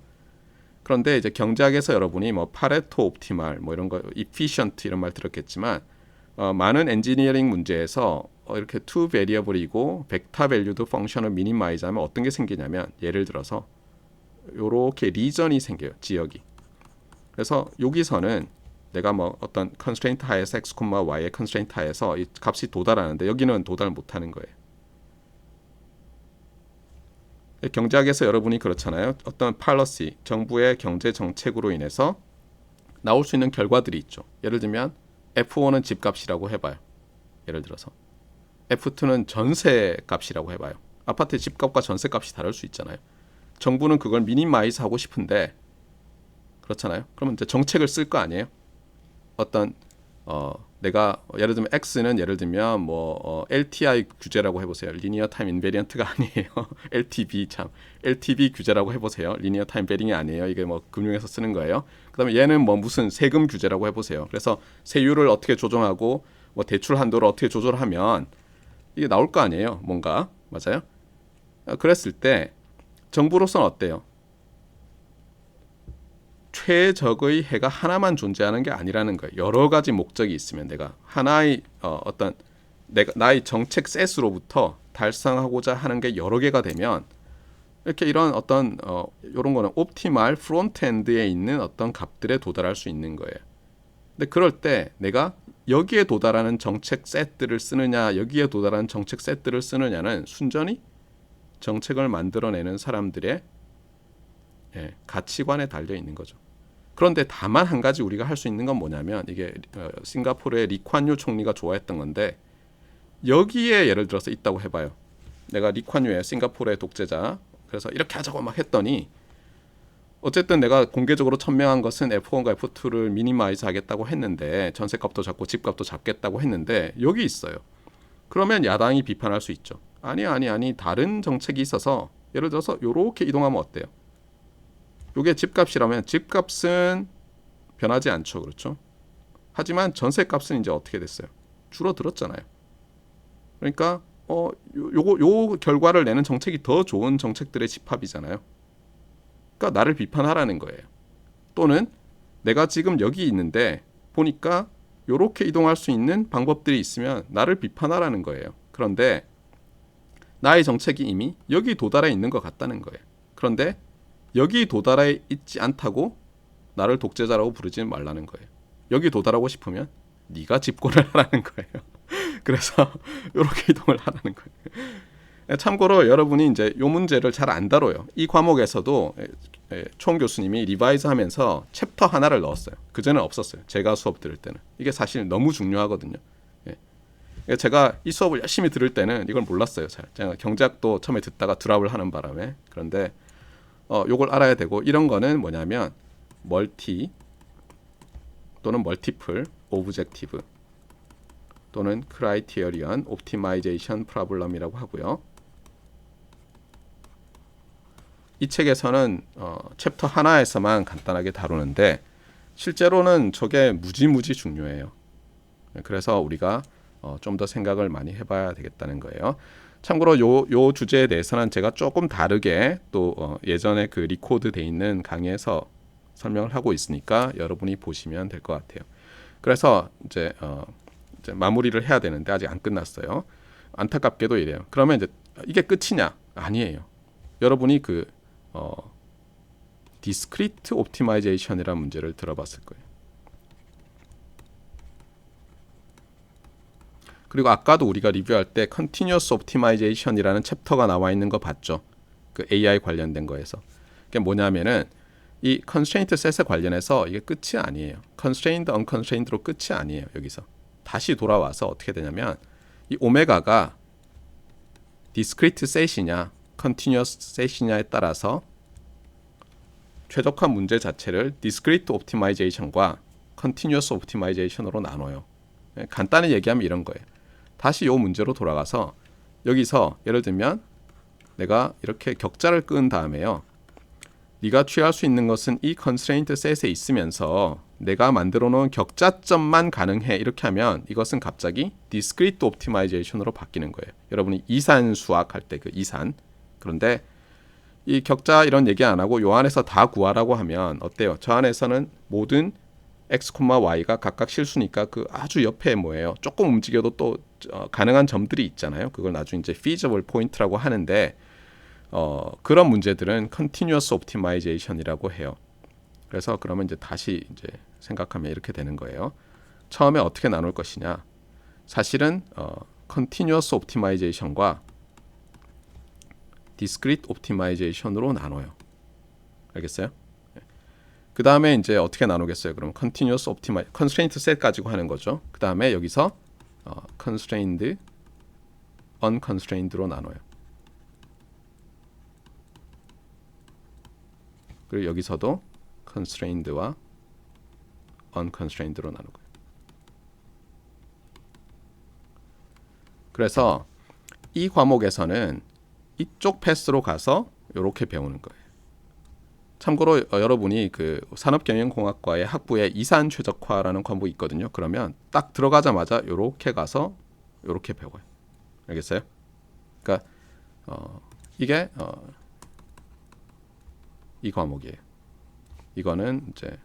그런데 이제 경제학에서 여러분이 뭐 파레토 옵티말 뭐 이런 거 efficient 이런 말 들었겠지만 많은 엔지니어링 문제에서 이렇게 투 베리어블이고 벡터 밸류드 펑션을 미니마이즈 하면 어떤 게 생기냐면 예를 들어서 요렇게 리전이 생겨요. 지역이. 그래서 여기서는 내가 뭐 어떤 컨스트레인트 하에서 x, y의 컨스트레인트 하에서 이 값이 도달하는데 여기는 도달 못하는 거예요. 경제학에서 여러분이 그렇잖아요. 어떤 팔러시, 정부의 경제 정책으로 인해서 나올 수 있는 결과들이 있죠. 예를 들면 F1은 집값이라고 해봐요. 예를 들어서 F2는 전세값이라고 해봐요. 아파트 집값과 전세값이 다를 수 있잖아요. 정부는 그걸 미니마이즈 하고 싶은데 그렇잖아요. 그러면 이제 정책을 쓸 거 아니에요. 어떤 내가 예를 들면 X는 예를 들면 뭐 LTI 규제라고 해보세요. 리니어 타임 인베리언트가 아니에요. LTV 참 LTV 규제라고 해보세요. 리니어 타임 베링이 아니에요. 이게 뭐 금융에서 쓰는 거예요. 그다음에 얘는 뭐 무슨 세금 규제라고 해보세요. 그래서 세율을 어떻게 조정하고 뭐 대출 한도를 어떻게 조절하면 이게 나올 거 아니에요. 뭔가 맞아요? 그랬을 때 정부로서는 어때요? 최적의 해가 하나만 존재하는 게 아니라는 거예요. 여러 가지 목적이 있으면 내가 하나의 어떤 나의 정책 셋으로부터 달성하고자 하는 게 여러 개가 되면 이렇게 이런 어떤 이런 거는 옵티말 프론트엔드에 있는 어떤 값들에 도달할 수 있는 거예요. 근데 그럴 때 내가 여기에 도달하는 정책 셋들을 쓰느냐 여기에 도달하는 정책 셋들을 쓰느냐는 순전히 정책을 만들어내는 사람들의 가치관에 달려 있는 거죠. 그런데 다만 한 가지 우리가 할 수 있는 건 뭐냐면 이게 싱가포르의 리콴유 총리가 좋아했던 건데 여기에 예를 들어서 있다고 해봐요. 내가 리콴유의 싱가포르의 독재자 그래서 이렇게 하자고 막 했더니 어쨌든 내가 공개적으로 천명한 것은 F1과 F2를 미니마이즈 하겠다고 했는데 전세값도 잡고 집값도 잡겠다고 했는데 여기 있어요. 그러면 야당이 비판할 수 있죠. 아니 다른 정책이 있어서 예를 들어서 이렇게 이동하면 어때요? 이게 집값이라면 집값은 변하지 않죠. 그렇죠? 하지만 전세값은 이제 어떻게 됐어요? 줄어들었잖아요. 그러니까 요 결과를 내는 정책이 더 좋은 정책들의 집합이잖아요. 그러니까 나를 비판하라는 거예요. 또는 내가 지금 여기 있는데 보니까 요렇게 이동할 수 있는 방법들이 있으면 나를 비판하라는 거예요. 그런데 나의 정책이 이미 여기 도달해 있는 것 같다는 거예요. 그런데 여기 도달해 있지 않다고 나를 독재자라고 부르지 말라는 거예요. 여기 도달하고 싶으면 네가 집권을 하라는 거예요. 그래서 이렇게 이동을 하라는 거예요. 참고로 여러분이 이제 이 문제를 잘 안 다뤄요. 이 과목에서도 총 교수님이 리바이즈 하면서 챕터 하나를 넣었어요. 그전에는 없었어요. 제가 수업 들을 때는. 이게 사실 너무 중요하거든요. 제가 이 수업을 열심히 들을 때는 이걸 몰랐어요. 잘. 제가 경제학도 처음에 듣다가 드랍을 하는 바람에. 그런데 요걸 알아야 되고, 이런 거는 뭐냐면 멀티 또는 멀티플 오브젝티브 또는 크라이테리언 옵티마이제이션 프로블럼이라고 하고요. 이 책에서는 챕터 하나에서만 간단하게 다루는데 실제로는 저게 무지무지 중요해요. 그래서 우리가 좀 더 생각을 많이 해봐야 되겠다는 거예요. 참고로 요 주제에 대해서는 제가 조금 다르게 또 예전에 그 리코드 돼 있는 강의에서 설명을 하고 있으니까 여러분이 보시면 될 것 같아요. 그래서 이제 마무리를 해야 되는데 아직 안 끝났어요. 안타깝게도 이래요. 그러면 이제 이게 끝이냐? 아니에요. 여러분이 그 디스크리트 옵티마이제이션이라는 문제를 들어봤을 거예요. 그리고 아까도 우리가 리뷰할 때 컨티뉴어스 옵티마이제이션이라는 챕터가 나와 있는 거 봤죠? 그 AI 관련된 거에서. 그게 뭐냐면은 이 constraint set에 관련해서 이게 끝이 아니에요. constrained, unconstrained로 끝이 아니에요. 여기서 다시 돌아와서 어떻게 되냐면 이 오메가가 discrete set이냐 continuous set이냐에 따라서 최적화 문제 자체를 discrete optimization과 continuous optimization으로 나눠요. 간단히 얘기하면 이런 거예요. 다시 이 문제로 돌아가서 여기서 예를 들면 내가 이렇게 격자를 끄은 다음에요. 네가 취할 수 있는 것은 이 constraint set에 있으면서 내가 만들어 놓은 격자점만 가능해. 이렇게 하면 이것은 갑자기 discrete optimization으로 바뀌는 거예요. 여러분이 이산 수학 할 때 그 이산. 그런데 이 격자 이런 얘기 안 하고 요 안에서 다 구하라고 하면 어때요? 저 안에서는 모든 x, y가 각각 실수니까 그 아주 옆에 뭐예요? 조금 움직여도 또 가능한 점들이 있잖아요. 그걸 나중에 이제 feasible point라고 하는데 그런 문제들은 continuous optimization이라고 해요. 그래서 그러면 이제 다시 이제 생각하면 이렇게 되는 거예요. 처음에 어떻게 나눌 것이냐? 사실은 continuous optimization과 discrete optimization으로 나눠요. 알겠어요? 그 다음에 이제 어떻게 나누겠어요? 그럼 continuous constraint set 가지고 하는 거죠. 그 다음에 여기서 constrained, unconstrained로 나눠요. 그리고 여기서도 constrained와 unconstrained로 나누고요. 그래서 이 과목에서는 이쪽 패스로 가서 이렇게 배우는 거예요. 참고로 여러분이 그 산업경영공학과의 학부에 이산 최적화라는 과목이 있거든요. 그러면 딱 들어가자마자 이렇게 가서 이렇게 배워요. 알겠어요? 그러니까 이게 이 과목이에요. 이거는 이제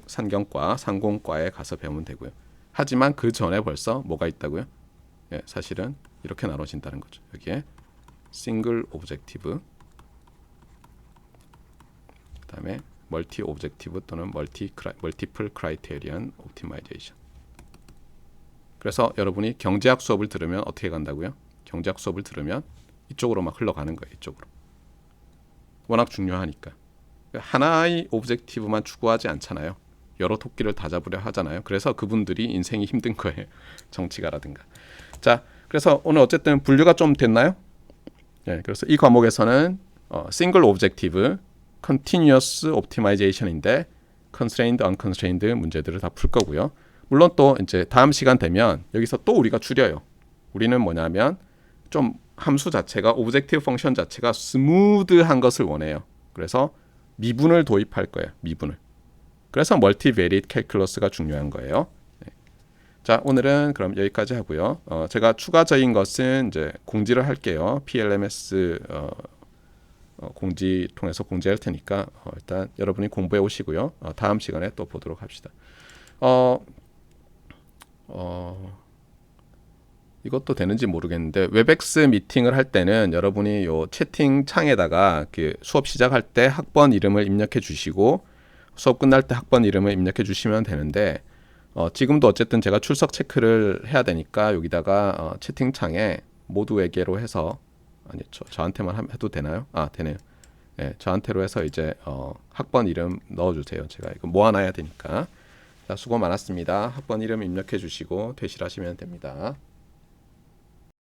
산경과 상공과에 가서 배우면 되고요. 하지만 그 전에 벌써 뭐가 있다고요? 예, 사실은 이렇게 나눠진다는 거죠. 여기에 싱글 오브젝티브, 그다음에 멀티 오브젝티브 또는 멀티플 크라이테리언 옵티마이제이션. 그래서 여러분이 경제학 수업을 들으면 어떻게 간다고요? 경제학 수업을 들으면 이쪽으로 막 흘러가는 거예요. 이쪽으로. 워낙 중요하니까. 하나의 오브젝티브만 추구하지 않잖아요. 여러 토끼를 다 잡으려 하잖아요. 그래서 그분들이 인생이 힘든 거예요. 정치가라든가. 자, 그래서 오늘 어쨌든 분류가 좀 됐나요? 네, 그래서 이 과목에서는 싱글 오브젝티브, continuous optimization인데 constrained, unconstrained 문제들을 다 풀 거고요. 물론 또 이제 다음 시간 되면 여기서 또 우리가 줄여요. 우리는 뭐냐면 좀 함수 자체가 오브젝티브 펑션 자체가 스무드한 것을 원해요. 그래서 미분을 도입할 거예요. 미분을. 그래서 멀티베리에이트 캘큘러스가 중요한 거예요. 네. 자, 오늘은 그럼 여기까지 하고요. 제가 추가적인 것은 이제 공지를 할게요. PLMS 공지 통해서 공지할 테니까 일단 여러분이 공부해 오시고요. 다음 시간에 또 보도록 합시다. 이것도 되는지 모르겠는데 웹엑스 미팅을 할 때는 여러분이 요 채팅 창에다가 그 수업 시작할 때 학번 이름을 입력해 주시고 수업 끝날 때 학번 이름을 입력해 주시면 되는데 지금도 어쨌든 제가 출석 체크를 해야 되니까 여기다가 채팅창에 모두에게로 해서 아니 저한테만 해도 되나요? 아 되네요. 네, 저한테로 해서 이제 학번 이름 넣어주세요. 제가 이거 모아놔야 되니까 자, 수고 많았습니다. 학번 이름 입력해 주시고 퇴실하시면 됩니다.